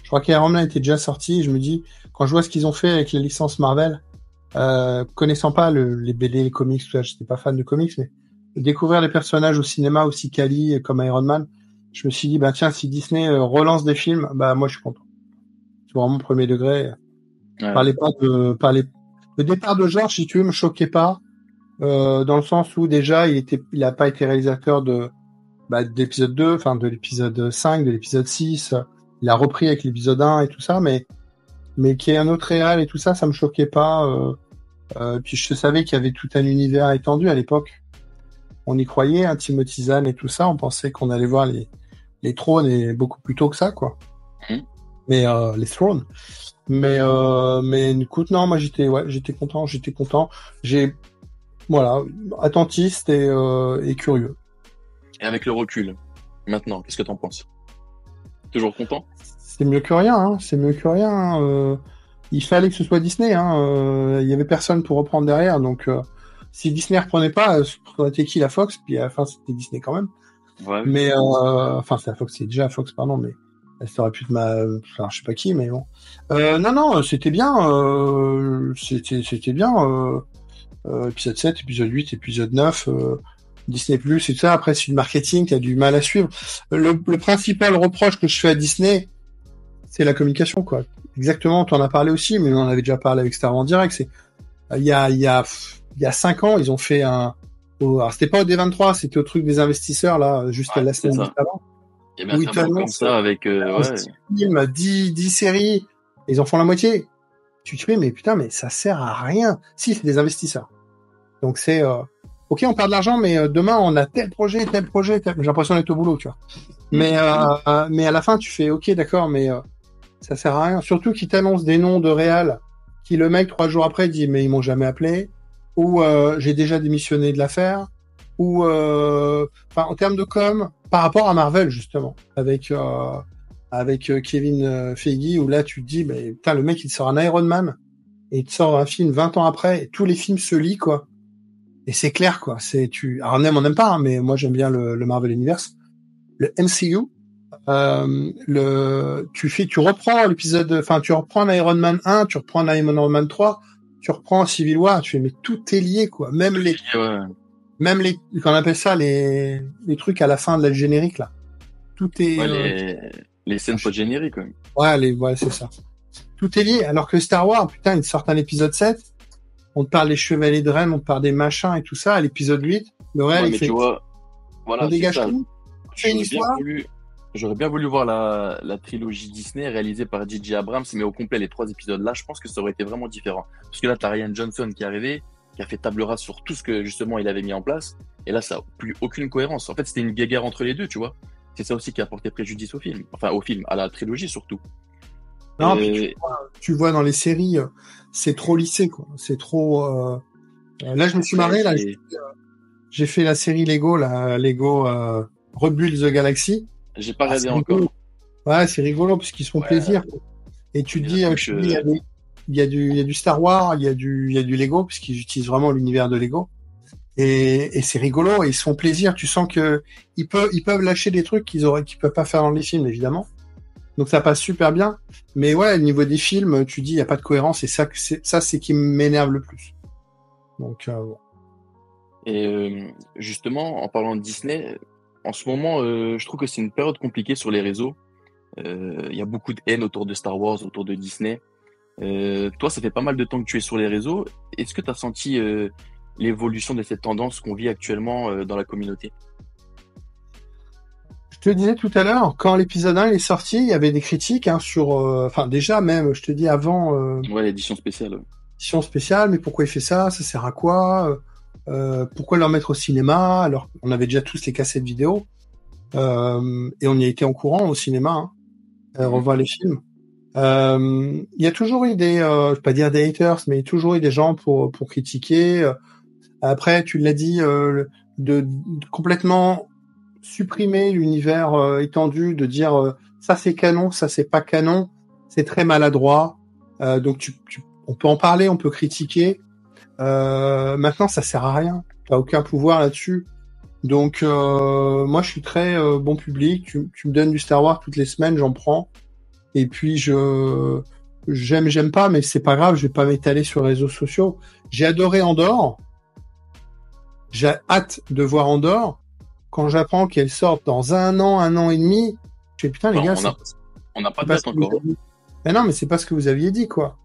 Je crois qu'Iron Man était déjà sorti, et je me dis, quand je vois ce qu'ils ont fait avec les licences Marvel, connaissant pas les BD, les comics, tout ça, j'étais pas fan de comics, mais découvrir les personnages au cinéma aussi quali comme Iron Man, je me suis dit, bah tiens, si Disney relance des films, bah moi je suis content. C'est vraiment premier degré. Ouais. Le départ de George, si tu veux, me choquait pas. Dans le sens où déjà il a pas été réalisateur de l'épisode 2, enfin de l'épisode 5, de l'épisode 6, il a repris avec l'épisode 1 et tout ça, mais qu'il y ait un autre réal et tout ça, ça me choquait pas. Puis je savais qu'il y avait tout un univers étendu à l'époque. On y croyait, hein, Timothy Zahn et tout ça, on pensait qu'on allait voir les trônes et beaucoup plus tôt que ça, quoi. Mais les Thrones. Mais écoute, non, moi j'étais content. Voilà, attentiste et curieux. Et avec le recul, maintenant, qu'est-ce que t'en penses? Toujours content? C'est mieux que rien, hein. C'est mieux que rien. Hein. Il fallait que ce soit Disney. Hein. Il y avait personne pour reprendre derrière. Donc, si Disney reprenait pas, ça aurait été qui, la Fox? Puis à la fin, c'était Disney quand même. Ouais. Mais enfin, c'est la Fox, c'est déjà la Fox, pardon. Mais ça aurait pu être enfin, je sais pas qui, mais bon. Non, c'était bien. C'était bien. Épisode 7, épisode 8, épisode 9, Disney+, et tout ça. Après, c'est du marketing, t'as du mal à suivre. Le principal reproche que je fais à Disney, c'est la communication, quoi. Exactement, t'en as parlé aussi, mais on en avait déjà parlé avec Star Wars en direct. C'est, il y a 5 ans, ils ont fait alors c'était pas au D23, c'était au truc des investisseurs, là, juste la semaine avant. Il y a bien comme ça avec, 10 films, 10 séries, ils en font la moitié. Tu te dis, mais putain, mais ça sert à rien. Si, c'est des investisseurs. Donc c'est, ok, on perd de l'argent, mais demain, on a tel projet. J'ai l'impression d'être au boulot, tu vois. Mais à la fin, tu fais, ok, d'accord, mais ça sert à rien. Surtout qu'ils t'annoncent des noms de réal, qui le mec, 3 jours après, dit, mais ils m'ont jamais appelé, ou j'ai déjà démissionné de l'affaire, ou, en termes de com, par rapport à Marvel, justement, avec Kevin Feige, où là, tu te dis, mais putain, le mec, il te sort un Iron Man, et il te sort un film 20 ans après, et tous les films se lient, quoi. Et c'est clair, quoi. Alors, on n'aime pas, hein, mais moi, j'aime bien le Marvel Universe. Le MCU, tu reprends l'épisode, enfin, tu reprends un Iron Man 1, tu reprends un Iron Man 3, tu reprends Civil War, tu fais, mais tout est lié, quoi. Même les, qu'on appelle ça, les trucs à la fin de la générique, là. Tout est, les scènes post-génériques, quoi. Ouais, c'est ça. Tout est lié. Alors que Star Wars, putain, ils sortent un épisode 7, on te parle des Chevaliers de Rennes, on te parle des machins et tout ça. À l'épisode 8, le réel, il fait, tu vois, voilà, on dégage tout, on fait une histoire, J'aurais bien voulu voir la trilogie Disney réalisée par J.J. Abrams, mais au complet, les 3 épisodes-là, je pense que ça aurait été vraiment différent. Parce que là, t'as Ryan Johnson qui est arrivé, qui a fait table rase sur tout ce que, justement, il avait mis en place. Et là, ça n'a plus aucune cohérence. En fait, c'était une guéguerre entre les deux, tu vois. C'est ça aussi qui a porté préjudice au film. Enfin, au film, à la trilogie surtout. Non, puis tu vois dans les séries, c'est trop lissé, quoi. C'est trop. Là, je me suis marré. Là, j'ai fait la série Lego, Rebuild the Galaxy. J'ai pas regardé encore. Ouais, c'est rigolo parce qu'ils se font plaisir. Et tu dis, il y a du Star Wars, il y a du Lego puisqu'ils utilisent vraiment l'univers de Lego. Et c'est rigolo, et ils se font plaisir. Tu sens que ils peuvent lâcher des trucs qu'ils peuvent pas faire dans les films, évidemment. Donc ça passe super bien. Mais ouais, au niveau des films, tu dis, il y a pas de cohérence, et ça, c'est qui m'énerve le plus. Donc, bon. Et justement, en parlant de Disney, en ce moment, je trouve que c'est une période compliquée sur les réseaux. Il y a beaucoup de haine autour de Star Wars, autour de Disney. Toi, ça fait pas mal de temps que tu es sur les réseaux. Est-ce que tu as senti l'évolution de cette tendance qu'on vit actuellement dans la communauté? Je te disais tout à l'heure, quand l'épisode 1 est sorti, il y avait des critiques sur... Enfin, déjà, même, je te dis avant... Ouais, l'édition spéciale. Édition spéciale, mais pourquoi il fait ça? Ça sert à quoi? Pourquoi leur mettre au cinéma? Alors, on avait déjà tous les cassettes vidéo. Et on y a été en courant au cinéma, revoir les films. Il y a toujours eu des... je vais pas dire des haters, mais il y a toujours eu des gens pour critiquer. Après, tu l'as dit, de complètement supprimer l'univers étendu, de dire ça c'est canon, ça c'est pas canon, c'est très maladroit. Donc on peut en parler, on peut critiquer. Maintenant, ça sert à rien. T'as aucun pouvoir là-dessus. Donc moi, je suis très bon public. Tu me donnes du Star Wars toutes les semaines, j'en prends. Et puis j'aime pas, mais c'est pas grave. Je vais pas m'étaler sur les réseaux sociaux. J'ai adoré Andorre. J'ai hâte de voir Andorre. Quand j'apprends qu'elle sort dans un an et demi, je fais putain les gars, on n'a pas de date encore. Mais non, mais c'est pas ce que vous aviez dit, quoi.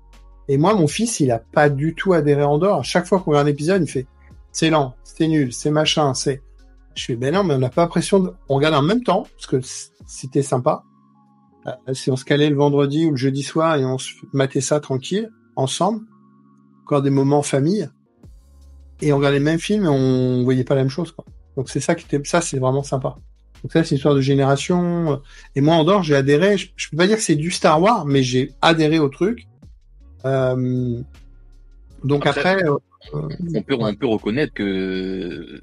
Et moi, mon fils, il a pas du tout adhéré à Andorre. À chaque fois qu'on regarde un épisode, il fait c'est lent, c'est nul, c'est machin, c'est. Je fais ben non, mais on n'a pas l'impression de. On regarde en même temps parce que c'était sympa. Si on se calait le vendredi ou le jeudi soir et on se matait ça tranquille ensemble, encore des moments en famille. Et on regardait le même film et on voyait pas la même chose, quoi. Donc c'est ça c'est vraiment sympa. Donc ça, c'est une histoire de génération. Et moi, Andorre, j'ai adhéré. Je peux pas dire que c'est du Star Wars, mais j'ai adhéré au truc. Donc après on peut reconnaître que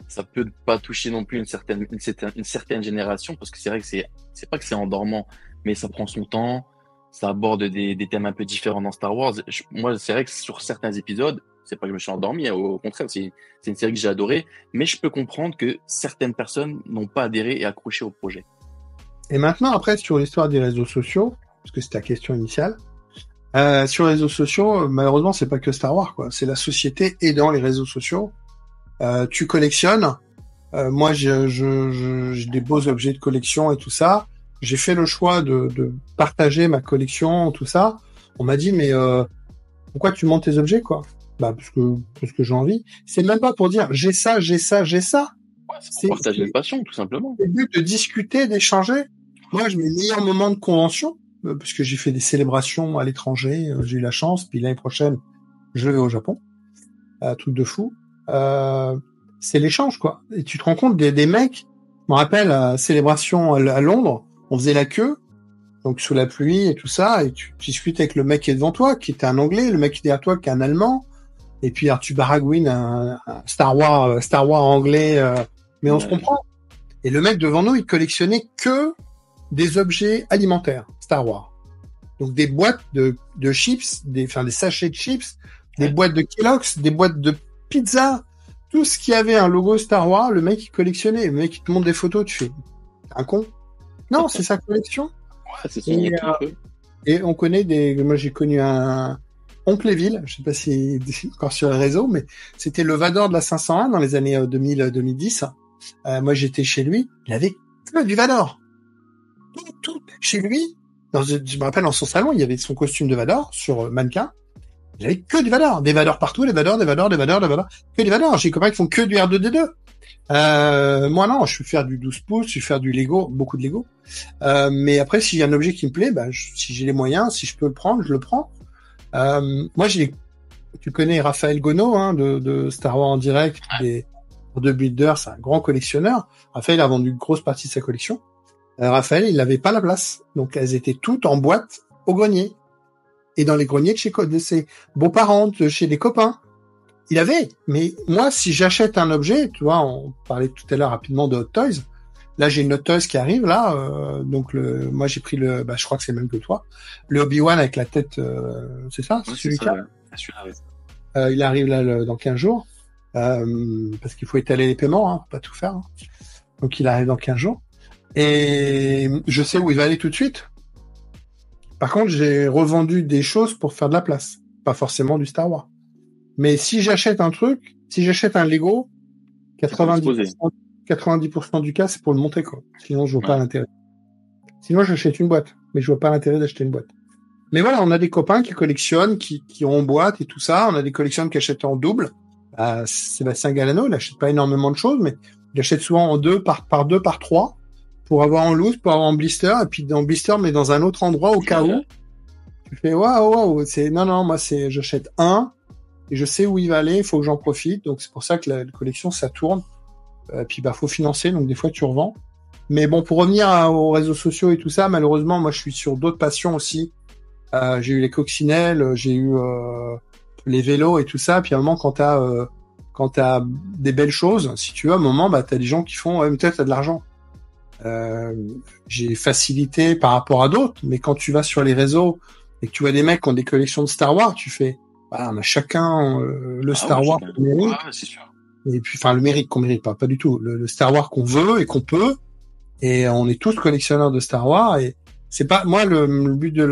ça peut pas toucher non plus une certaine génération, parce que c'est vrai que c'est pas que c'est endormant, mais ça prend son temps. Ça aborde des thèmes un peu différents dans Star Wars. Moi, c'est vrai que sur certains épisodes, c'est pas que je me suis endormi, au contraire, c'est une série que j'ai adorée, mais je peux comprendre que certaines personnes n'ont pas adhéré et accroché au projet. Et maintenant, après, sur l'histoire des réseaux sociaux, parce que c'est ta question initiale, sur les réseaux sociaux, malheureusement, c'est pas que Star Wars, quoi. C'est la société et dans les réseaux sociaux. Tu collectionnes. Moi, j'ai des beaux objets de collection et tout ça. J'ai fait le choix de partager ma collection, tout ça. On m'a dit, mais pourquoi tu montes tes objets, quoi? Bah, parce que j'ai envie. C'est même pas pour dire, j'ai ça. Ouais, c'est pour partager une passion, tout simplement. C'est le but de discuter, d'échanger. Moi, mes meilleurs moments de convention, parce que j'ai fait des célébrations à l'étranger, j'ai eu la chance, puis l'année prochaine, je vais au Japon. Truc de fou. C'est l'échange, quoi. Et tu te rends compte des mecs, je me rappelle, à célébration à Londres, on faisait la queue, donc sous la pluie et tout ça, et tu discutes avec le mec qui est devant toi, qui était un Anglais, le mec qui est derrière toi, qui est un Allemand, et puis alors, tu baragouines un Star Wars anglais, mais on se comprend. Et le mec devant nous, il collectionnait que des objets alimentaires, Star Wars. Donc des boîtes de chips, des sachets de chips, des boîtes de Kellogg's, des boîtes de pizza, tout ce qui avait un logo Star Wars, le mec il collectionnait. Le mec il te montre des photos, tu fais un con. Non, c'est sa collection. Ouais, c'est son et on connaît moi j'ai connu un Oncléville, je sais pas si encore sur les réseaux, mais c'était le Vador de la 501 dans les années 2010. Moi j'étais chez lui, il avait que du Vador. Tout chez lui. Je me rappelle, dans son salon, il y avait son costume de Vador sur mannequin. Il avait que du Vador. Des Vador partout, des Vador. Que du Vador. J'ai des copains qui font que du R2D2. Moi non, je vais faire du 12 pouces, je vais faire du Lego, beaucoup de Lego. Mais après, s'il y a un objet qui me plaît, si j'ai les moyens, si je peux le prendre, je le prends. Moi, tu connais Raphaël Gono, hein, de Star Wars en direct, de Builder, c'est un grand collectionneur. Raphaël a vendu une grosse partie de sa collection. Raphaël, il n'avait pas la place, donc elles étaient toutes en boîte au grenier et dans les greniers de ses beaux-parents, de chez des copains. Il avait, mais moi, si j'achète un objet, tu vois, on parlait tout à l'heure rapidement de Hot Toys. Là, j'ai une Hot Toys qui arrive là, donc moi j'ai pris je crois que c'est le même que toi, le Obi-Wan avec la tête, c'est ça, Ouais, c'est celui-là. Ouais. Il arrive là dans 15 jours, parce qu'il faut étaler les paiements, hein, faut pas tout faire. Hein. Donc il arrive dans 15 jours, et je sais où il va aller tout de suite. Par contre, j'ai revendu des choses pour faire de la place, pas forcément du Star Wars. Mais si j'achète un truc, si j'achète un Lego, 90% du cas, c'est pour le monter, quoi. Sinon, je vois pas l'intérêt. Sinon, j'achète une boîte, mais je vois pas l'intérêt d'acheter une boîte. Mais on a des copains qui collectionnent, qui ont en boîte et tout ça. On a des collectionneurs qui achètent en double. Sébastien Galano, il achète pas énormément de choses, mais il achète souvent en deux, par 3, pour avoir en loose, pour avoir en blister, et puis dans blister, mais dans un autre endroit au cas où. Tu fais, waouh, non, moi, j'achète un, et je sais où il va aller, il faut que j'en profite. Donc, c'est pour ça que la collection, ça tourne. Puis, faut financer, donc des fois, tu revends. Mais bon, pour revenir aux réseaux sociaux et tout ça, malheureusement, moi, je suis sur d'autres passions aussi. J'ai eu les coccinelles, j'ai eu les vélos et tout ça. Puis à un moment, quand t'as des belles choses, si tu veux, à un moment, t'as des gens qui font, ouais, mais toi, t'as de l'argent. J'ai facilité par rapport à d'autres, mais quand tu vas sur les réseaux et que tu vois des mecs qui ont des collections de Star Wars, tu fais, on a chacun le Star Wars qu'on mérite. C'est sûr. Et puis, le mérite qu'on mérite pas du tout. Le Star Wars qu'on veut et qu'on peut. Et on est tous collectionneurs de Star Wars. Et c'est pas, moi, le but de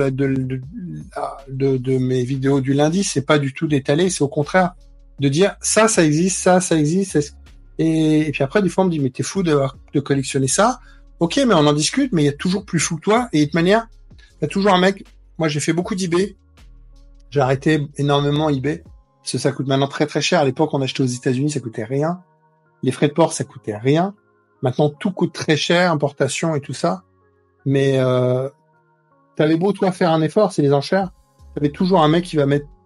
mes vidéos du lundi, c'est pas du tout d'étaler, c'est au contraire de dire ça existe, ça existe. Et puis après, des fois, on me dit, mais t'es fou de collectionner ça. Ok, mais on en discute, mais il y a toujours plus fou que toi. Et de toute manière, il y a toujours un mec. Moi, j'ai fait beaucoup d'eBay. J'ai arrêté énormément eBay. Parce que ça coûte maintenant très très cher. À l'époque, on achetait aux États-Unis, ça coûtait rien. Les frais de port, ça coûtait rien. Maintenant, tout coûte très cher, importation et tout ça. Mais t'avais beau, toi, faire un effort, c'est les enchères. T'avais toujours un mec qui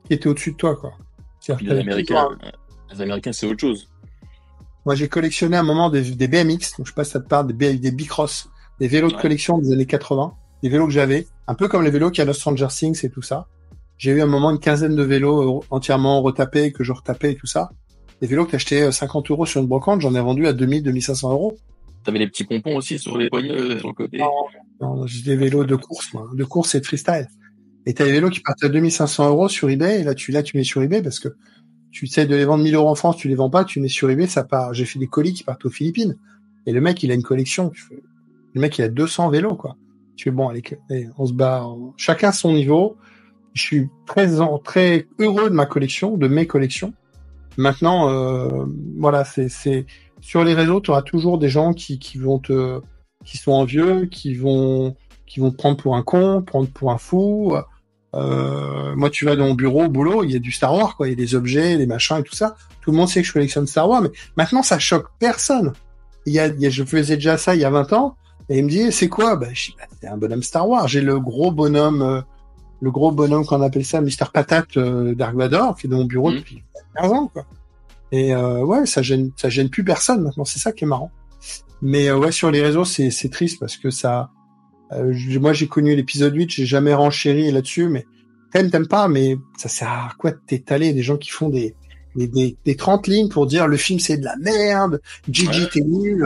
était au-dessus de toi, quoi. Les Américains, c'est autre chose. Moi, j'ai collectionné à un moment des BMX, donc je sais pas si ça te parle, des Bicross, des vélos de collection des années 80, des vélos que j'avais, un peu comme les vélos qu'il y a dans Stranger Things et tout ça. J'ai eu à un moment une quinzaine de vélos entièrement retapés, que je retapais et tout ça. Des vélos que t'achetais 50 € sur une brocante, j'en ai vendu à 2500 €. T'avais les petits pompons aussi sur les poignets, sur le côté? Non, j'ai des vélos de course, moi. De course et de freestyle. Et t'as des vélos qui partent à 2500 € sur eBay, et là, tu mets sur eBay parce que tu essaies de les vendre 1000 € en France, tu les vends pas, tu mets sur eBay, ça part. J'ai fait des colis qui partent aux Philippines. Et le mec, il a une collection. Le mec, il a 200 vélos, quoi. Tu fais, bon, allez, on se bat. Chacun son niveau. Je suis très heureux de ma collection, de mes collections. Maintenant, voilà, c'est sur les réseaux, tu auras toujours des gens qui sont envieux, qui vont te prendre pour un con, prendre pour un fou. Moi, tu vas dans mon bureau, au boulot, il y a du Star Wars, quoi. Il y a des objets, des machins et tout ça. Tout le monde sait que je collectionne Star Wars, mais maintenant, ça choque personne. Je faisais déjà ça il y a 20 ans, et il me dit, c'est quoi? C'est un bonhomme Star Wars. J'ai le gros bonhomme qu'on appelle ça, Mister Patate, Dark Vador, qui est dans mon bureau depuis 15 ans, quoi. Et ouais, ça gêne plus personne maintenant. C'est ça qui est marrant. Mais ouais, sur les réseaux, c'est triste parce que ça. Moi, j'ai connu l'épisode 8, j'ai jamais renchéri là-dessus, mais t'aimes pas, mais ça sert à quoi de t'étaler? Des gens qui font des 30 lignes pour dire le film c'est de la merde, Gigi t'es nul,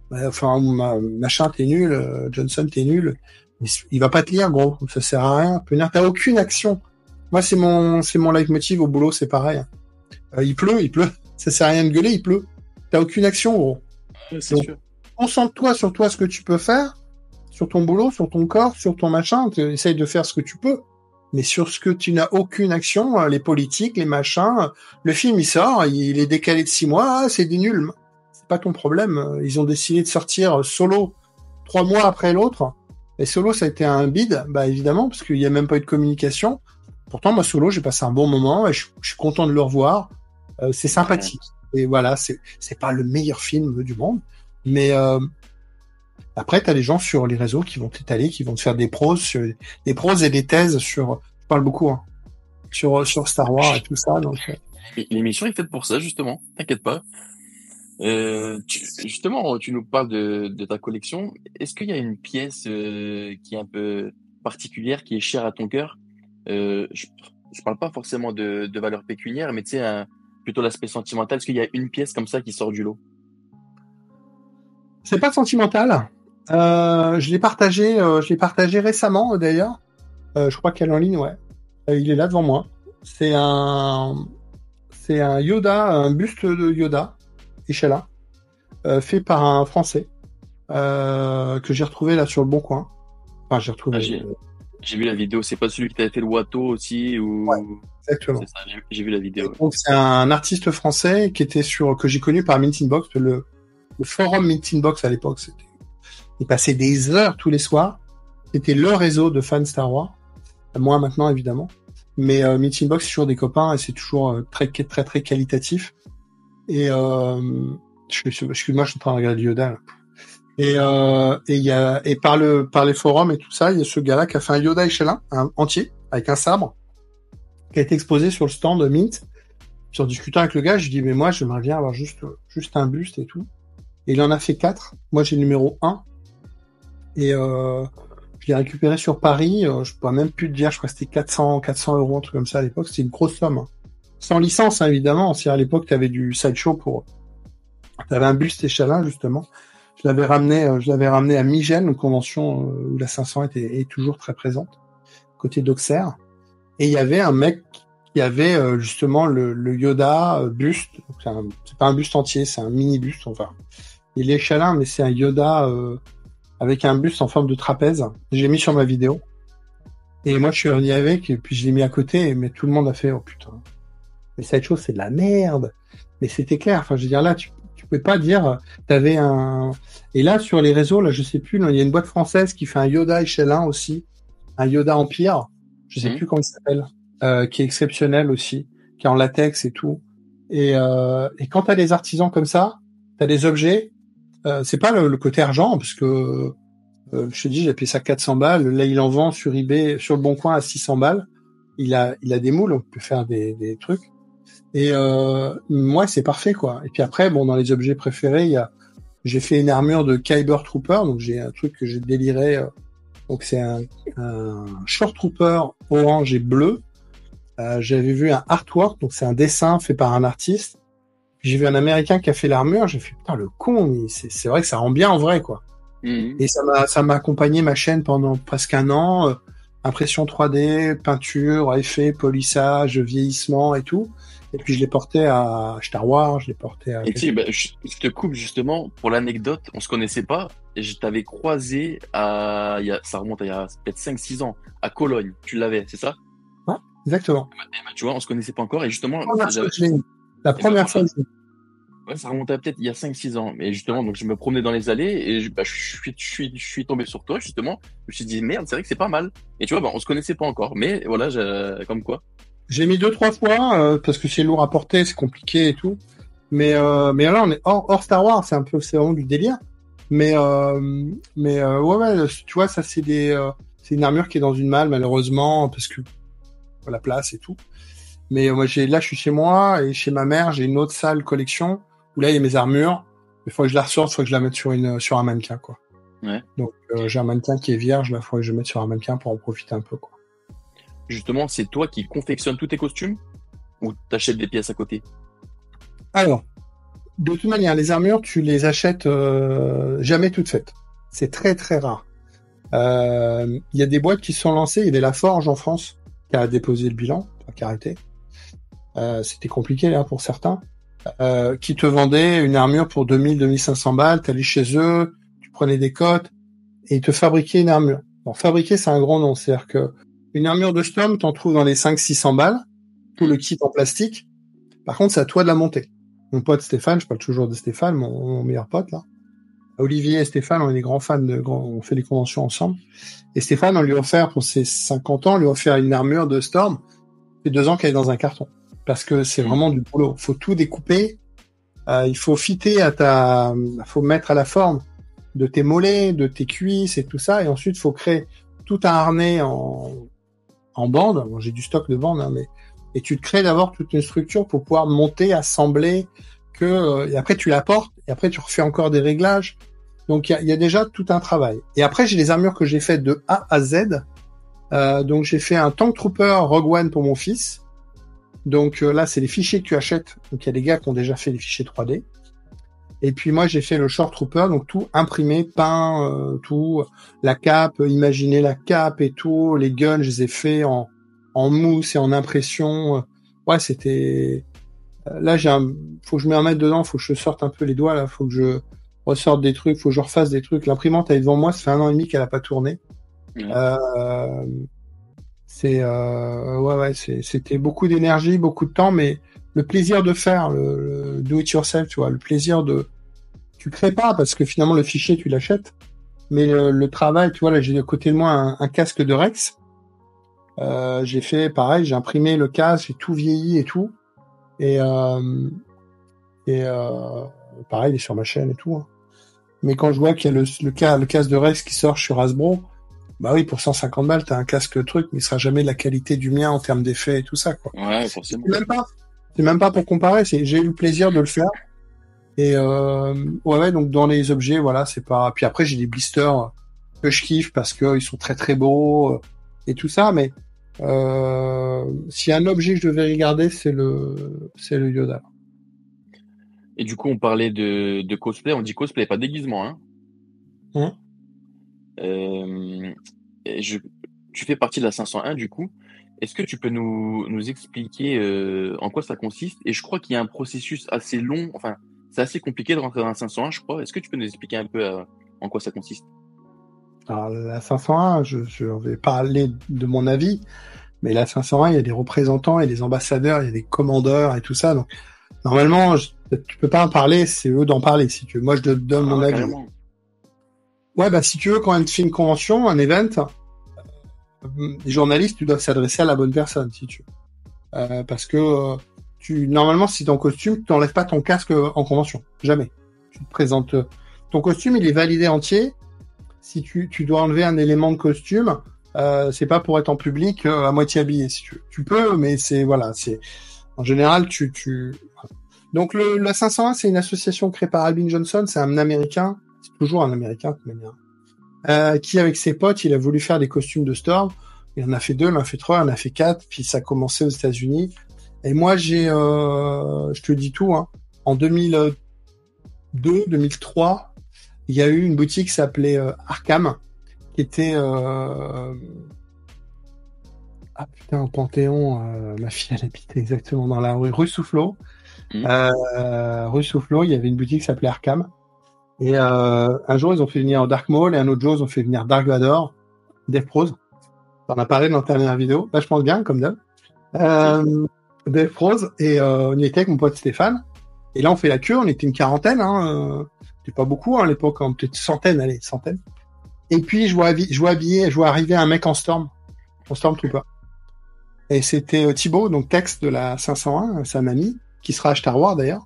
machin t'es nul, Johnson t'es nul. Mais il va pas te lire, gros. Ça sert à rien. T'as aucune action. Moi, c'est mon leitmotiv au boulot, c'est pareil. Il pleut. Ça sert à rien de gueuler, il pleut. T'as aucune action, gros. Ouais, c'est sûr. Concentre-toi sur toi, ce que tu peux faire, sur ton boulot, sur ton corps, sur ton machin. Essaye de faire ce que tu peux. Mais sur ce que tu n'as aucune action, les politiques, les machins, le film, il sort, il est décalé de 6 mois, c'est des nuls. C'est pas ton problème. Ils ont décidé de sortir Solo 3 mois après l'autre. Et Solo, ça a été un bide, évidemment, parce qu'il n'y a même pas eu de communication. Pourtant, moi, Solo, j'ai passé un bon moment et je suis content de le revoir. C'est sympathique. Et voilà, c'est pas le meilleur film du monde, mais après t'as des gens sur les réseaux qui vont t'étaler, qui vont te faire des proses et des thèses sur. Je parle beaucoup sur Star Wars et tout ça. Donc L'émission est faite pour ça, justement. T'inquiète pas. Justement, tu nous parles de ta collection. Est-ce qu'il y a une pièce qui est un peu particulière, qui est chère à ton cœur? Je parle pas forcément de valeur pécuniaire, mais tu sais, plutôt l'aspect sentimental. Est-ce qu'il y a une pièce comme ça qui sort du lot? c'est pas sentimental. Je l'ai partagé récemment d'ailleurs. Je crois qu'elle est en ligne, ouais. Il est là devant moi. C'est un Yoda, un buste de Yoda, Ishala, fait par un Français, que j'ai retrouvé là sur le Bon Coin. Enfin, j'ai retrouvé. J'ai vu la vidéo. C'est pas celui qui t'avait fait le Watteau aussi ou... Ouais, exactement. C'est ça, j'ai vu la vidéo. Donc c'est un artiste français que j'ai connu par Mint Inbox, le forum Mint Inbox à l'époque. Il passait des heures tous les soirs. C'était le réseau de fans Star Wars. Moi maintenant évidemment. Mais Mint Inbox, c'est toujours des copains et c'est toujours très très très qualitatif. Et excuse-moi, je suis en train de regarder Yoda. Là. Et par les forums et tout ça, il y a ce gars-là qui a fait un Yoda échelon entier avec un sabre qui a été exposé sur le stand de Mint. Puis en discutant avec le gars, je dis mais moi j'aimerais bien avoir juste un buste et tout. Et il en a fait 4. Moi j'ai le numéro 1. Et je l'ai récupéré sur Paris. Je pourrais même plus te dire, je crois que c'était 400 €, un truc comme ça à l'époque. C'était une grosse somme. Hein. Sans licence, hein, évidemment. Si à l'époque tu avais du sideshow t'avais un buste échelon justement. Je l'avais ramené à Migène, une convention où la 500 est toujours très présente, côté d'Auxerre. Et il y avait un mec qui avait justement le Yoda buste. C'est pas un buste entier, c'est un mini buste. Enfin, il est échelon, mais c'est un Yoda avec un buste en forme de trapèze. Je l'ai mis sur ma vidéo. Et moi, je suis revenu avec, et puis je l'ai mis à côté, mais tout le monde a fait, oh putain. Mais cette chose, c'est de la merde. Mais c'était clair. Enfin, je veux dire, là, tu pouvais pas dire, t'avais un... Et là, sur les réseaux, là, je sais plus, il y a une boîte française qui fait un Yoda échelon aussi, un Yoda Empire, je sais plus comment il s'appelle, qui est exceptionnel aussi, qui est en latex et tout. Et quand t'as des artisans comme ça, t'as des objets, c'est pas le côté argent, parce que, je te dis, j'ai payé ça 400 balles, là, il en vend sur eBay, sur le Bon Coin à 600 balles. Il a des moules, on peut faire des trucs. Et moi, c'est parfait, quoi. Et puis après, bon, dans les objets préférés, j'ai fait une armure de Kyber Trooper, donc j'ai un truc que j'ai déliré. Donc c'est un Short Trooper orange et bleu. J'avais vu un artwork, donc c'est un dessin fait par un artiste. Puis j'ai vu un Américain qui a fait l'armure. J'ai fait putain le con, mais c'est vrai que ça rend bien en vrai, quoi. Et ça m'a accompagné ma chaîne pendant presque un an. Impression 3D, peinture, effet, polissage, vieillissement et tout. Et puis je l'ai porté à Star Wars, je l'ai porté à... Et tu sais, je te coupe justement pour l'anecdote, on se connaissait pas, et je t'avais croisé ça remonte à il y a peut-être 5-6 ans, à Cologne, tu l'avais, c'est ça? Ouais, exactement. Tu vois, on se connaissait pas encore, et justement... La première fois que je l'ai eu. Ouais, ça remontait à peut-être il y a 5-6 ans, mais justement, donc je me promenais dans les allées, et je suis tombé sur toi, justement, je me suis dit, merde, c'est vrai que c'est pas mal. Et tu vois, on se connaissait pas encore, mais voilà, comme quoi. J'ai mis 2-3 fois parce que c'est lourd à porter, c'est compliqué et tout. Mais là on est hors Star Wars, c'est vraiment du délire. Mais ouais, tu vois, ça c'est c'est une armure qui est dans une malle malheureusement parce que la place et tout. Mais moi là je suis chez moi et chez ma mère j'ai une autre salle collection où là il y a mes armures. Il faut que je la ressorte, il faut que je la mette sur un mannequin, quoi. Ouais. Donc j'ai un mannequin qui est vierge, là il faudrait que je le mette sur un mannequin pour en profiter un peu, quoi. Justement, c'est toi qui confectionnes tous tes costumes ou t'achètes des pièces à côté? Alors, de toute manière, les armures, tu les achètes jamais toutes faites. C'est très très rare. Il y a des boîtes qui se sont lancées. Il y avait La Forge en France qui a déposé le bilan, qui a arrêté. C'était compliqué là pour certains. Qui te vendaient une armure pour 2000-2500 balles. T'allais chez eux, tu prenais des cotes et ils te fabriquaient une armure. Alors fabriquer, c'est un grand nom. C'est-à-dire que une armure de Storm, t'en trouves dans les 500-600 balles. Tout le kit en plastique. Par contre, c'est à toi de la monter. Mon pote Stéphane, je parle toujours de Stéphane, mon meilleur pote, là. Olivier et Stéphane, on est des grands fans on fait des conventions ensemble. Et Stéphane, on lui a offert, pour ses 50 ans, on lui a offert une armure de Storm. Ça fait 2 ans qu'elle est dans un carton. Parce que c'est vraiment du boulot. Faut tout découper. il faut fitter faut mettre à la forme de tes mollets, de tes cuisses et tout ça, et ensuite faut créer tout un harnais en bande. Bon, j'ai du stock de bandes, hein, et tu te crées d'abord toute une structure pour pouvoir monter, assembler, et après tu la portes, et après tu refais encore des réglages. Donc il y a déjà tout un travail. Et après j'ai les armures que j'ai faites de A à Z. Donc j'ai fait un Tank Trooper Rogue One pour mon fils. Donc là c'est les fichiers que tu achètes. Donc il y a des gars qui ont déjà fait les fichiers 3D. Et puis moi j'ai fait le Short Trooper, donc tout imprimé, peint, tout, la cape, imaginer la cape et tout, les guns je les ai fait en mousse et en impression. Ouais, c'était là faut que je me remette dedans, faut que je sorte un peu les doigts là, faut que je ressorte des trucs, faut que je refasse des trucs. L'imprimante elle est devant moi, ça fait 1 an et demi qu'elle a pas tourné. C'était beaucoup d'énergie, beaucoup de temps, mais le plaisir de faire le do it yourself, tu vois, le plaisir tu crées pas parce que finalement le fichier tu l'achètes, mais le travail, tu vois, là j'ai à côté de moi un casque de Rex. J'ai fait pareil, j'ai imprimé le casque, j'ai tout vieilli et tout, et pareil, il est sur ma chaîne et tout. Hein. Mais quand je vois qu'il y a le casque de Rex qui sort sur Hasbro, bah oui, pour 150 balles, t'as un casque truc, mais il sera jamais de la qualité du mien en termes d'effets et tout ça, quoi. Ouais, forcément. C'est même pas pour comparer, j'ai eu le plaisir de le faire. Et ouais, donc dans les objets, voilà, c'est pas. Puis après, j'ai des blisters que je kiffe parce que ils sont très très beaux et tout ça. Mais s'il y a un objet que je devais regarder, c'est le Yoda. Et du coup, on parlait de cosplay. On dit cosplay, pas déguisement, hein. Tu fais partie de la 501 du coup. Est-ce que tu peux nous expliquer en quoi ça consiste? Et je crois qu'il y a un processus assez long. Enfin, c'est assez compliqué de rentrer dans la 501, je crois. Est-ce que tu peux nous expliquer un peu en quoi ça consiste? Alors la 501, je vais parler de mon avis, mais la 501, il y a des représentants, il y a des ambassadeurs, il y a des commandeurs et tout ça. Donc normalement, tu peux pas en parler, c'est eux d'en parler si tu veux. Moi, je te donne mon avis. Carrément. Ouais, bah si tu veux, quand elle fait une convention, un event, les journalistes, tu dois s'adresser à la bonne personne, si tu veux. Parce que normalement, si t'es en costume, tu n'enlèves pas ton casque en convention. Jamais. Tu te présentes. Ton costume, il est validé entier. Si tu dois enlever un élément de costume, c'est pas pour être en public à moitié habillé, si tu veux. Tu peux, mais c'est en général, Donc la 501, c'est une association créée par Albin Johnson. C'est un Américain. C'est toujours un Américain de toute manière. Qui avec ses potes, il a voulu faire des costumes de Storm. Il en a fait 2, il en a fait 3, il en a fait 4, puis ça a commencé aux États-Unis. Et moi, je te dis tout, hein. En 2002, 2003, il y a eu une boutique qui s'appelait Arkham, qui était au Panthéon. Ma fille, elle habite exactement dans la rue Soufflot. Rue Soufflot, il y avait une boutique qui s'appelait Arkham. Et un jour, ils ont fait venir Dark Maul, et un autre jour, ils ont fait venir Dark Vador, Dave Prose. T'en as parlé dans ta dernière vidéo, vachement bien, comme d'hab. Dave Prose, et on y était avec mon pote Stéphane. Et là, on fait la queue, on était une quarantaine, hein. C'était pas beaucoup, hein, à l'époque, peut-être centaine. Et puis, je vois arriver un mec en Stormtrooper. Et c'était Thibaut, donc Tex de la 501, sa mamie, qui sera à Star Wars d'ailleurs.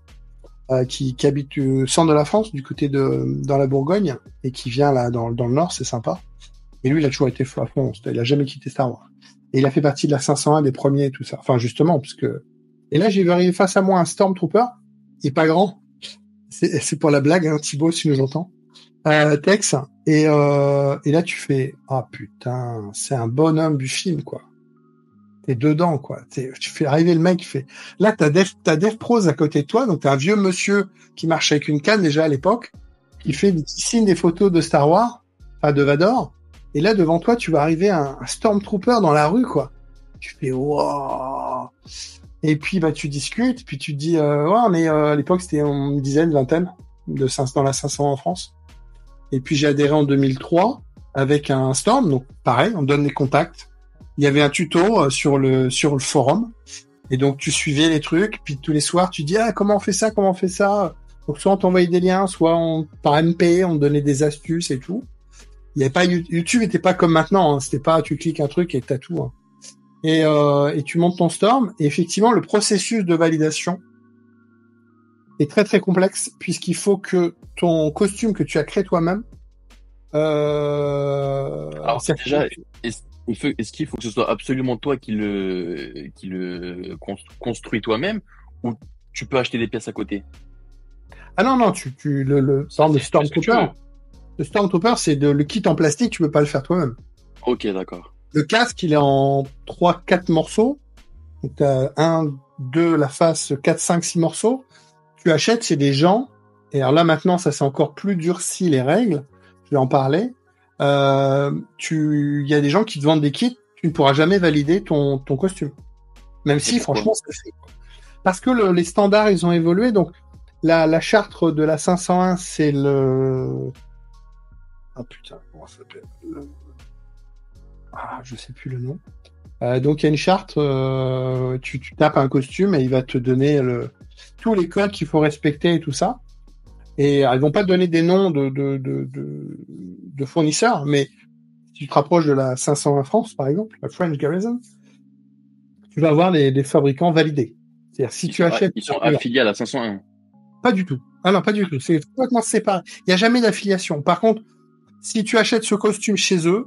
Qui habite au centre de la France, du côté dans la Bourgogne, et qui vient là dans le nord, c'est sympa. Et lui, il a toujours été à fond, il a jamais quitté Star Wars. Et il a fait partie de la 501 des premiers et tout ça. Enfin, justement, parce que... Et là, j'ai vu arriver face à moi un Stormtrooper, il est pas grand. C'est pour la blague, hein, Thibaut, si tu nous entends. Tex, et là, tu fais, ah putain, c'est un bonhomme du film, quoi. T'es dedans, quoi. Tu fais arriver le mec qui fait... Là, t'as Dave Prose à côté de toi, donc t'as un vieux monsieur qui marche avec une canne déjà à l'époque, qui signe des photos de Star Wars, enfin de Vador, et là, devant toi, tu vas arriver un Stormtrooper dans la rue, quoi. Tu fais, wow. Et puis, bah, tu discutes, puis tu te dis, ouais, mais à l'époque, c'était une dizaine, vingtaine, dans la 500 en France. Et puis, j'ai adhéré en 2003 avec un Storm, donc pareil, on donne les contacts. Il y avait un tuto sur le forum, et donc tu suivais les trucs, puis tous les soirs tu dis comment on fait ça. Donc soit on t'envoyait des liens, soit par MP on te donnait des astuces et tout. Il y avait pas YouTube était pas comme maintenant, hein. C'était pas tu cliques un truc et t'as tout. Hein. Et tu montes ton Storm, et effectivement le processus de validation est très très complexe puisqu'il faut que ton costume que tu as créé toi-même. Alors déjà, est-ce qu'il faut que ce soit absolument toi qui le construis toi-même, ou tu peux acheter des pièces à côté? Ah non, le Stormtrooper. Le Stormtrooper, c'est le kit en plastique, tu peux pas le faire toi-même. Ok, d'accord. Le casque, il est en 3-4 morceaux. Donc, t'as 1, 2, la face, 4, 5, 6 morceaux. Tu achètes, c'est des gens. Et alors là, maintenant, ça c'est encore plus durci les règles. Je vais en parler. Il y a des gens qui te vendent des kits, tu ne pourras jamais valider ton costume. Même si, franchement, c'est fait. Parce que les standards, ils ont évolué. Donc, la charte de la 501, c'est le... Ah putain, comment ça s'appelle je sais plus le nom. Donc il y a une charte, tu tapes un costume et il va te donner tous les codes qu'il faut respecter et tout ça. Et ils vont pas te donner des noms de fournisseurs, mais si tu te rapproches de la 501 France, par exemple, la French Garrison, tu vas avoir des fabricants validés. C'est-à-dire si tu achètes... Ils sont affiliés à la 501. Pas du tout. Ah non, pas du tout. C'est complètement séparé. Il n'y a jamais d'affiliation. Par contre, si tu achètes ce costume chez eux,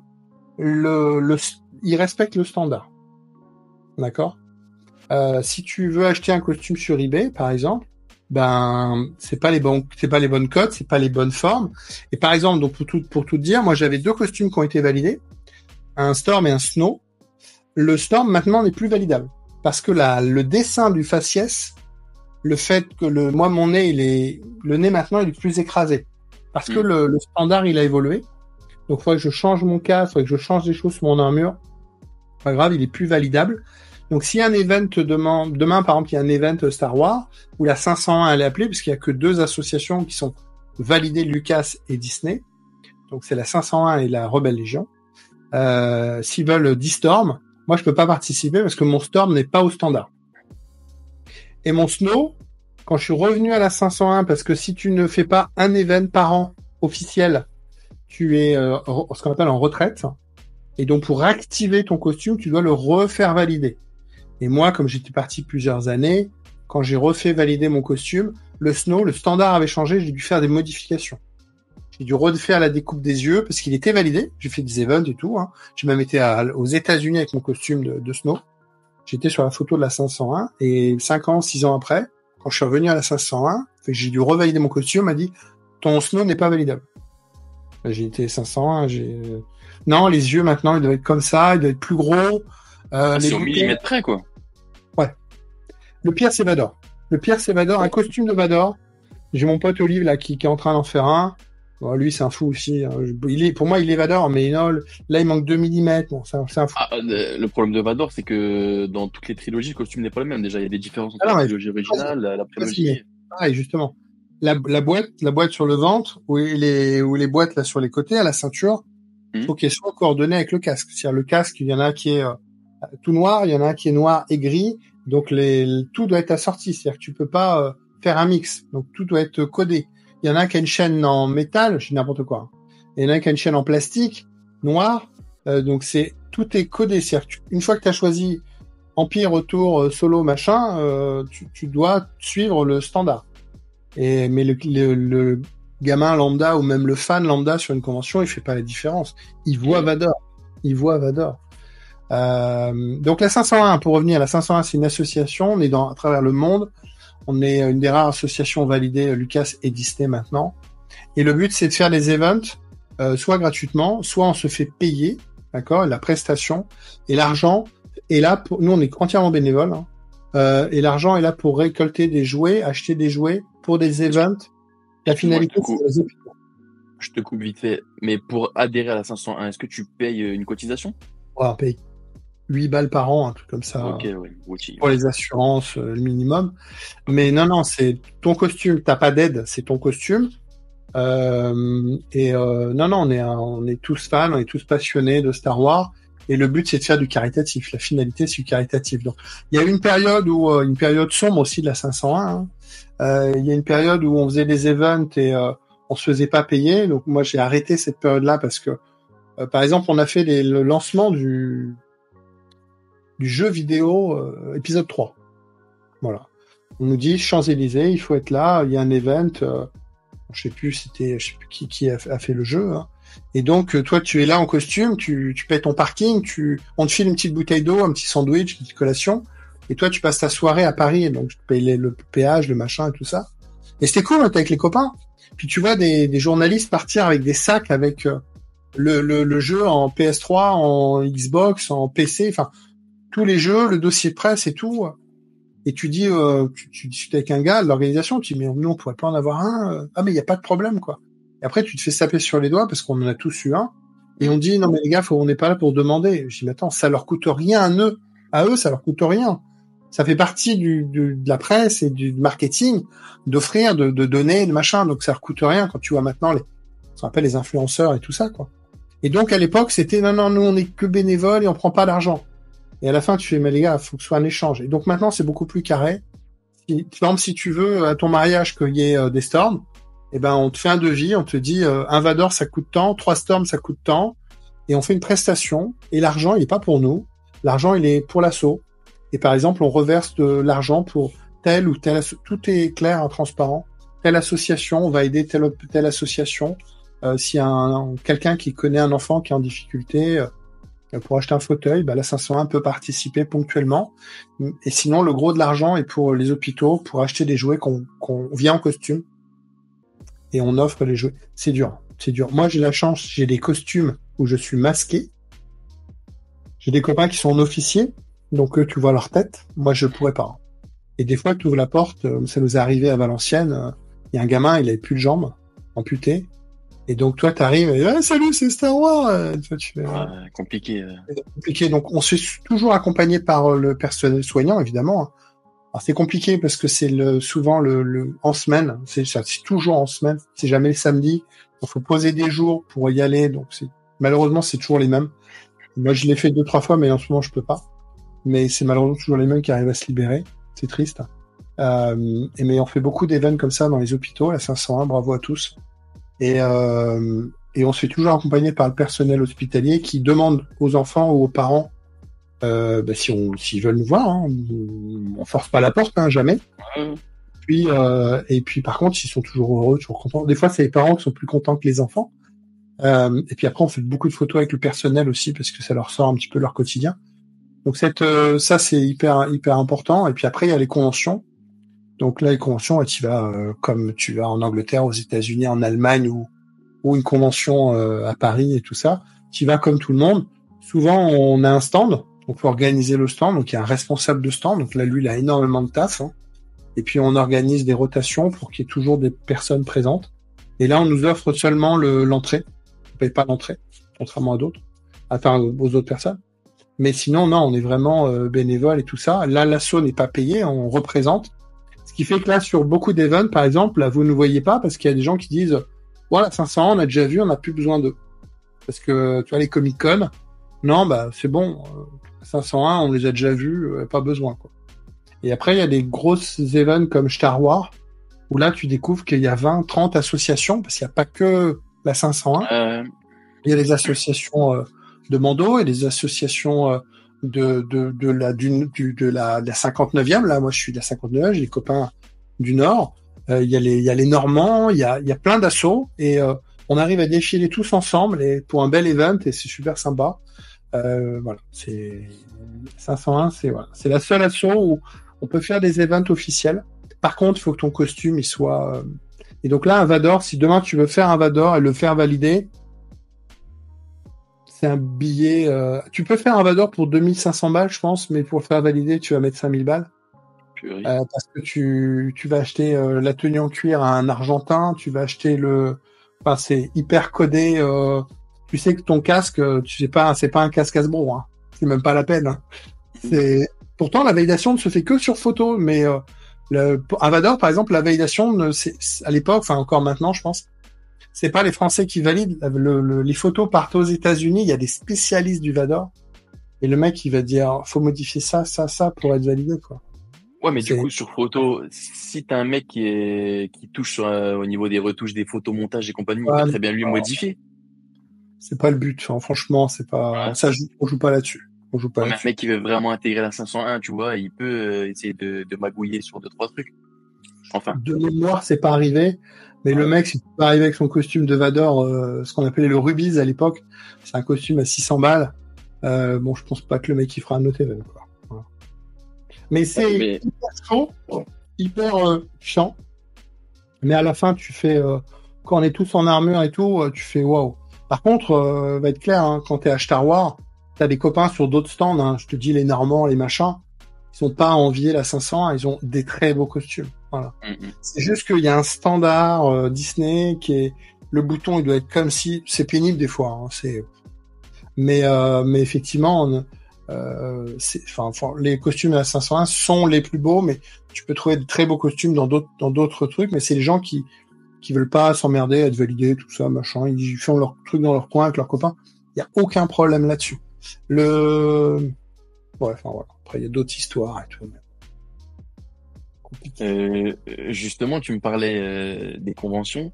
ils respectent le standard. D'accord. Si tu veux acheter un costume sur eBay, par exemple, ben c'est pas les bonnes codes, c'est pas les bonnes formes. Et par exemple, donc pour tout dire, moi j'avais 2 costumes qui ont été validés, un Storm et un Snow. Le Storm maintenant n'est plus validable parce que le dessin du faciès, le fait que mon nez le nez maintenant il est plus écrasé parce que le standard il a évolué. Donc, il faudrait que je change mon casque, il faudrait que je change des choses sur mon armure. Pas grave, il est plus validable. Donc, s'il y a un event demain, par exemple, il y a un event Star Wars, où la 501, elle est appelée, parce qu'il y a que 2 associations qui sont validées, Lucas et Disney. Donc, c'est la 501 et la Rebelle Légion. S'ils veulent 10 Storm, moi, je peux pas participer parce que mon Storm n'est pas au standard. Et mon Snow, quand je suis revenu à la 501, parce que si tu ne fais pas un event par an officiel, tu es ce qu'on appelle en retraite. Et donc, pour activer ton costume, tu dois le refaire valider. Et moi, comme j'étais parti plusieurs années, quand j'ai refait valider mon costume, le Snow, le standard avait changé, j'ai dû faire des modifications. J'ai dû refaire la découpe des yeux parce qu'il était validé. J'ai fait des events et tout. Hein. J'ai même été aux États-Unis avec mon costume de Snow. J'étais sur la photo de la 501 et 5 ans, 6 ans après, quand je suis revenu à la 501, j'ai dû revalider mon costume, on m'a dit ton Snow n'est pas validable. J'ai été 501, non, les yeux maintenant, ils doivent être comme ça, ils doivent être plus gros. C'est au millimètre près, quoi. Ouais. Le pire, c'est Vador. Un costume de Vador. J'ai mon pote Olive, là, qui est en train d'en faire un. Bon, lui, c'est un fou aussi. Hein. Pour moi, il est Vador, mais non, là, il manque 2 mm. Bon, c'est un fou. Le problème de Vador, c'est que dans toutes les trilogies, le costume n'est pas le même. Déjà, il y a des différences entre la trilogie originale, la prélogie. Ah, et justement. La boîte sur le ventre, ou les boîtes là sur les côtés, à la ceinture, faut qu'elles soient coordonnées avec le casque. C'est-à-dire le casque, il y en a un qui est tout noir, il y en a un qui est noir et gris, donc tout doit être assorti. C'est-à-dire que tu peux pas faire un mix. Donc tout doit être codé. Il y en a un qui a une chaîne en métal, je dis n'importe quoi. Il y en a un qui a une chaîne en plastique, noir. Donc tout est codé. C'est-à-dire que une fois que tu as choisi Empire, Retour, Solo, machin, tu dois suivre le standard. Mais le gamin lambda ou même le fan lambda sur une convention, il fait pas la différence. Il voit Vador. Donc la 501, pour revenir, la 501, c'est une association. On est à travers le monde. On est une des rares associations validées Lucas et Disney maintenant. Et le but, c'est de faire des events, soit gratuitement, soit on se fait payer, d'accord, et la prestation et l'argent est là pour. Nous, on est entièrement bénévoles. Hein. Et l'argent est là pour récolter des jouets, acheter des jouets pour des events. La finalité, c'est les hôpitaux. Je te coupe vite fait, mais pour adhérer à la 501, est-ce que tu payes une cotisation? Ouais, on paye 8 balles par an, un truc comme ça. Ok, ouais. Pour les assurances, le minimum. Mais non, c'est ton costume. T'as pas d'aide, c'est ton costume. Non, on est tous fans, on est tous passionnés de Star Wars. Et le but, c'est de faire du caritatif. La finalité, c'est du caritatif. Donc, il y a eu une période une période sombre aussi de la 501. Hein. Il y a une période où on faisait des events et on se faisait pas payer. Donc, moi, j'ai arrêté cette période-là parce que, par exemple, on a fait le lancement du jeu vidéo épisode 3. Voilà. On nous dit Champs-Élysées, il faut être là, il y a un event, je sais plus qui a fait le jeu, hein. Et donc, toi, tu es là en costume, tu payes ton parking, on te file une petite bouteille d'eau, un petit sandwich, une petite collation, et toi, tu passes ta soirée à Paris, et donc tu payes le péage, le machin et tout ça. Et c'était cool, hein, t'es avec les copains. Puis tu vois des journalistes partir avec des sacs avec le jeu en PS3, en Xbox, en PC, enfin tous les jeux, le dossier de presse et tout. Et tu dis, tu discutes avec un gars de l'organisation, tu dis mais nous on pourrait pas en avoir un. Ah mais il y a pas de problème quoi. Et après tu te fais taper sur les doigts parce qu'on en a tous eu un. Et on dit non mais les gars, on n'est pas là pour demander. Je dis mais attends, ça leur coûte rien à eux ça leur coûte rien. Ça fait partie de la presse et du marketing d'offrir, de donner, de machin. Donc ça leur coûte rien quand tu vois maintenant ce qu'on appelle les influenceurs et tout ça quoi. Et donc à l'époque c'était non nous on est que bénévoles et on prend pas d'argent. Et à la fin tu fais mais les gars faut que ce soit un échange. Et donc maintenant c'est beaucoup plus carré. Par exemple si tu veux à ton mariage qu'il y ait des storms, eh ben on te fait un devis, on te dit un Vador ça coûte tant, 3 storms ça coûte tant, et on fait une prestation. Et l'argent il est pas pour nous, l'argent il est pour l'asso. Et par exemple, on reverse de l'argent pour telle ou telle tout est clair et transparent. Telle association, on va aider telle association. S'il y a quelqu'un qui connaît un enfant qui est en difficulté pour acheter un fauteuil, bah, la 501 peut participer ponctuellement. Et sinon, le gros de l'argent est pour les hôpitaux, pour acheter des jouets qu'on vient en costume. Et on offre les jouets. C'est dur, c'est dur. Moi, j'ai la chance, j'ai des costumes où je suis masqué. J'ai des copains qui sont en officier. Donc eux, tu vois leur tête. Moi, je pourrais pas. Et des fois, tu ouvres la porte. Ça nous est arrivé à Valenciennes. Il y a un gamin, il avait plus de jambes, amputé. Et donc toi, t'arrives et salut, c'est Star Wars. Toi, tu fais, compliqué. C'est compliqué. Donc on se fait toujours accompagné par le personnel soignant, évidemment. Alors c'est compliqué parce que c'est souvent en semaine. C'est toujours en semaine. C'est jamais le samedi. Il faut poser des jours pour y aller. Donc malheureusement, c'est toujours les mêmes. Moi, je l'ai fait 2-3 fois, mais en ce moment, je peux pas. Mais c'est malheureusement toujours les mêmes qui arrivent à se libérer. C'est triste. Mais on fait beaucoup d'événements comme ça dans les hôpitaux, la 501, bravo à tous. Et on se fait toujours accompagner par le personnel hospitalier qui demande aux enfants ou aux parents s'ils veulent nous voir. Hein, on force pas la porte, hein, jamais. Et puis par contre, ils sont toujours heureux, toujours contents. Des fois, c'est les parents qui sont plus contents que les enfants. Et puis après, on fait beaucoup de photos avec le personnel aussi parce que ça leur sort un petit peu leur quotidien. Donc ça c'est hyper important. Et puis après il y a les conventions. Donc là les conventions, tu vas comme tu vas en Angleterre, aux États-Unis, en Allemagne ou une convention à Paris et tout ça. Tu vas comme tout le monde. Souvent on a un stand, on peut organiser le stand. Donc il y a un responsable de stand. Donc là lui il a énormément de taf. Hein. Et puis on organise des rotations pour qu'il y ait toujours des personnes présentes. Et là on nous offre seulement l'entrée. On paye pas l'entrée, contrairement à d'autres, enfin aux autres personnes. Mais sinon, non, on est vraiment bénévole et tout ça. Là, l'asso n'est pas payé, on représente. Ce qui fait que là, sur beaucoup d'événements, par exemple, là, vous ne voyez pas parce qu'il y a des gens qui disent « Voilà, 500, on a déjà vu, on n'a plus besoin d'eux. » Parce que, tu vois, les Comic-Con, non, bah c'est bon, 501, on les a déjà vus, pas besoin, quoi. Et après, il y a des grosses événements comme Star Wars, où là, tu découvres qu'il y a 20, 30 associations, parce qu'il n'y a pas que la 501. Il y a les associations de Mando et les associations de la 59e. Là, moi, je suis de la 59e, j'ai des copains du Nord. Il y a les Normands, il y a plein d'assauts et on arrive à défiler tous ensemble et pour un bel event et c'est super sympa. Voilà, c'est 501, c'est la seule asso où on peut faire des events officiels. Par contre, il faut que ton costume il soit. Et donc là, un Vador, si demain tu veux faire un Vador et le faire valider. C'est un billet. Tu peux faire un Vador pour 2500 balles, je pense, mais pour le faire valider, tu vas mettre 5000 balles. Parce que tu vas acheter la tenue en cuir à un Argentin, tu vas acheter Enfin, c'est hyper codé. Tu sais que ton casque, tu sais pas, c'est pas un casque Hasbro, hein. C'est même pas la peine. Hein. Pourtant la validation ne se fait que sur photo, mais un Vador, par exemple, la validation, à l'époque, enfin encore maintenant, je pense. C'est pas les Français qui valident. Les photos partent aux États-Unis. Il y a des spécialistes du Vador. Et le mec, il va dire, faut modifier ça pour être validé, quoi. Ouais, mais du coup, sur photo, si t'as un mec qui touche au niveau des retouches, des photos, montage et compagnie, il peut très bien lui modifier. C'est pas le but. Enfin, franchement, c'est pas, on joue pas là-dessus. On joue pas Un là-dessus. mec qui veut vraiment intégrer la 501, tu vois, il peut essayer de magouiller sur 2-3 trucs. Enfin. De mémoire, c'est pas arrivé. Mais le mec, c'est pas arrivé avec son costume de Vador, ce qu'on appelait le Rubies à l'époque. C'est un costume à 600 balles. Bon, je pense pas que le mec il fera un autre event, quoi. Voilà. Mais c'est hyper chaud, hyper chiant. Mais à la fin, tu fais, quand on est tous en armure et tout, tu fais waouh. Par contre, va être clair, hein, quand t'es à Star Wars, t'as des copains sur d'autres stands, hein, je te dis les Normands, les machins, ils sont pas à envier la 500, ils ont des très beaux costumes. Voilà. C'est juste qu'il y a un standard Disney qui est, le bouton il doit être comme si, c'est pénible des fois, hein, mais effectivement, les costumes à la 501 sont les plus beaux, mais tu peux trouver de très beaux costumes dans d'autres trucs, mais c'est les gens qui veulent pas s'emmerder, être validés, tout ça, machin. Ils font leur truc dans leur coin avec leurs copains. Il y a aucun problème là-dessus. Ouais, enfin voilà. Après, il y a d'autres histoires et tout. Justement, tu me parlais des conventions.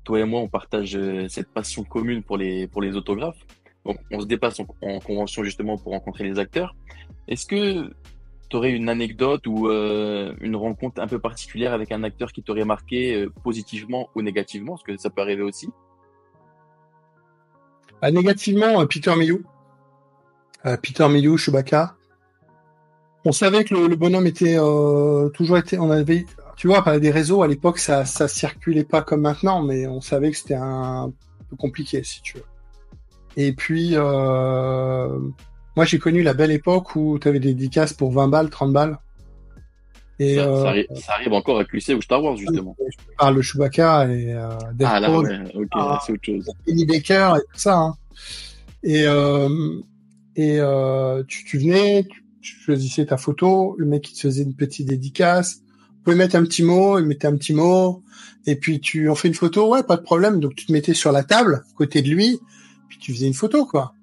Toi et moi, on partage cette passion commune pour les autographes. Donc, on se déplace en convention justement pour rencontrer les acteurs. Est-ce que tu aurais une anecdote ou une rencontre un peu particulière avec un acteur qui t'aurait marqué positivement ou négativement? Parce que ça peut arriver aussi. Négativement, Peter Mayhew. Peter Mayhew, Chewbacca. On savait que le bonhomme était toujours été. On avait, tu vois, par des réseaux à l'époque, ça circulait pas comme maintenant, mais on savait que c'était un peu compliqué, si tu veux. Et puis, moi, j'ai connu la belle époque où tu avais des dédicaces pour 20 balles, 30 balles. Et ça arrive encore à QC ou Star Wars, justement. Je parle de Chewbacca et Death là, ouais, ok, c'est autre chose. Penny Baker et tout ça. Hein. Et tu venais, tu choisissais ta photo, le mec il te faisait une petite dédicace. Vous pouvez mettre un petit mot, il mettait un petit mot, et puis on fait une photo, ouais, pas de problème. Donc tu te mettais sur la table, à côté de lui, puis tu faisais une photo, quoi.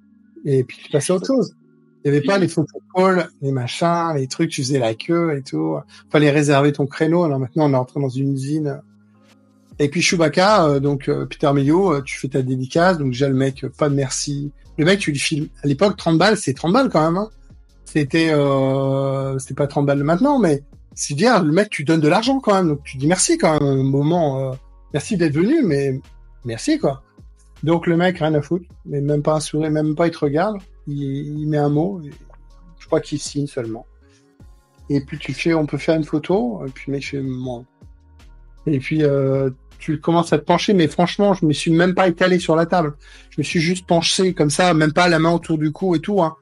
Et puis tu passais à autre chose. Il n'y avait pas les photos calls, les machins, les trucs, tu faisais la queue et tout. Fallait réserver ton créneau. Alors maintenant, on est entré dans une usine. Et puis Chewbacca, Peter Mayhew, tu fais ta dédicace. Donc déjà, le mec, pas de merci. Le mec, tu lui files. À l'époque, 30 balles, c'est 30 balles quand même. Hein. C'était pas 30 balles maintenant, mais c'est dire, le mec, tu donnes de l'argent quand même. Donc tu dis merci quand même. Un moment, merci d'être venu, mais merci, quoi. Donc le mec, rien à foutre. Mais même pas un sourire, même pas il te regarde. Il met un mot, et je crois qu'il signe seulement. Et puis on peut faire une photo, et puis le mec fait moi. Et puis tu commences à te pencher, mais franchement, je me suis même pas étalé sur la table. Je me suis juste penché comme ça, même pas la main autour du cou et tout. Hein.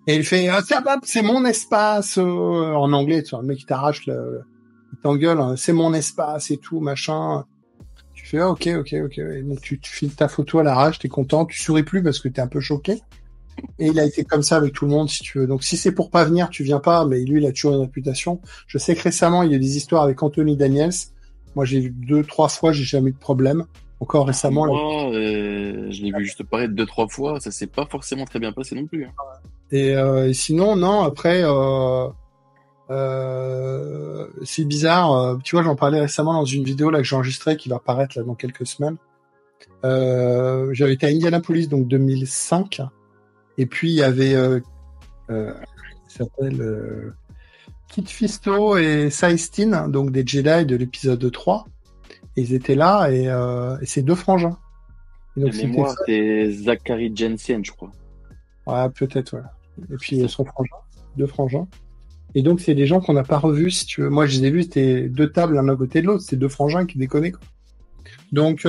Et il fait c'est mon espace en anglais, tu vois, le mec qui t'arrache il t'engueule, hein, c'est mon espace et tout, machin. Tu fais ok. Et donc tu files ta photo à l'arrache, t'es content, tu souris plus parce que t'es un peu choqué. Et il a été comme ça avec tout le monde, si tu veux. Donc, si c'est pour pas venir, tu viens pas. Mais lui, il a toujours une réputation. Je sais que récemment, il y a des histoires avec Anthony Daniels. Moi, j'ai vu 2-3 fois, j'ai jamais eu de problème. Encore récemment. Moi, je l'ai vu juste paraître 2-3 fois. Ça s'est pas forcément très bien passé non plus. Hein. Et sinon, non, après, c'est bizarre. Tu vois, j'en parlais récemment dans une vidéo là que j'ai enregistrée qui va apparaître là dans quelques semaines. J'avais été à Indianapolis, donc 2005. Et puis il y avait s'appelle Kit Fisto et Saistin, donc des Jedi de l'épisode 3. Et ils étaient là et c'est deux frangins. Et donc, c'est Zachary Jensen, je crois. Ouais, peut-être, ouais. Et puis son frangin, deux frangins. Et donc c'est des gens qu'on n'a pas revus, si tu veux. Moi je les ai vus, c'était deux tables l'un à côté de l'autre, c'est deux frangins qui déconnaient, quoi. Donc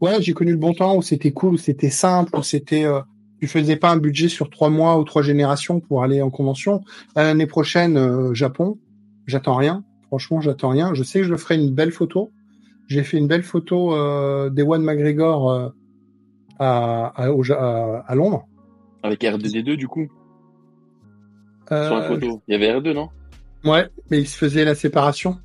ouais, j'ai connu le bon temps où c'était cool, où c'était simple, où c'était tu faisais pas un budget sur 3 mois ou 3 générations pour aller en convention. L'année prochaine, Japon, j'attends rien. Franchement, j'attends rien. Je sais que je ferai une belle photo. J'ai fait une belle photo d'Ewan McGregor à Londres. Avec R2D2, du coup sur la photo. Il y avait R2, non? Ouais, mais il se faisait la séparation.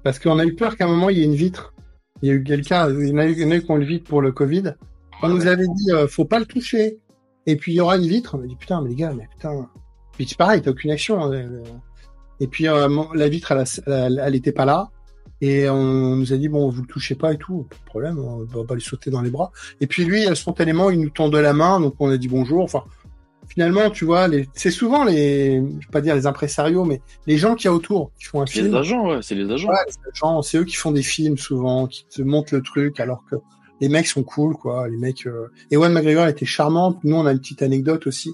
Parce qu'on a eu peur qu'à un moment, il y ait une vitre. Il y a eu quelqu'un, il y en a eu qui ont le vitre pour le Covid. On nous avait dit, faut pas le toucher. Et puis, il y aura une vitre. On a dit, putain, mais les gars, mais putain. Puis, c'est pareil, t'as aucune action. Et puis, la vitre, elle était pas là. Et on nous a dit, bon, vous le touchez pas et tout. Pas de problème, on va pas lui sauter dans les bras. Et puis, lui, spontanément, il nous tendait la main. Donc, on a dit bonjour. Enfin, finalement, tu vois, c'est souvent je vais pas dire les impresarios, mais les gens qu'il y a autour qui font un film. Les agents, ouais, c'est les agents. Ouais, les agents, c'est eux qui font des films souvent, qui te montrent le truc, alors que les mecs sont cool, quoi. Les mecs. Ewan McGregor était charmante. Nous, on a une petite anecdote aussi.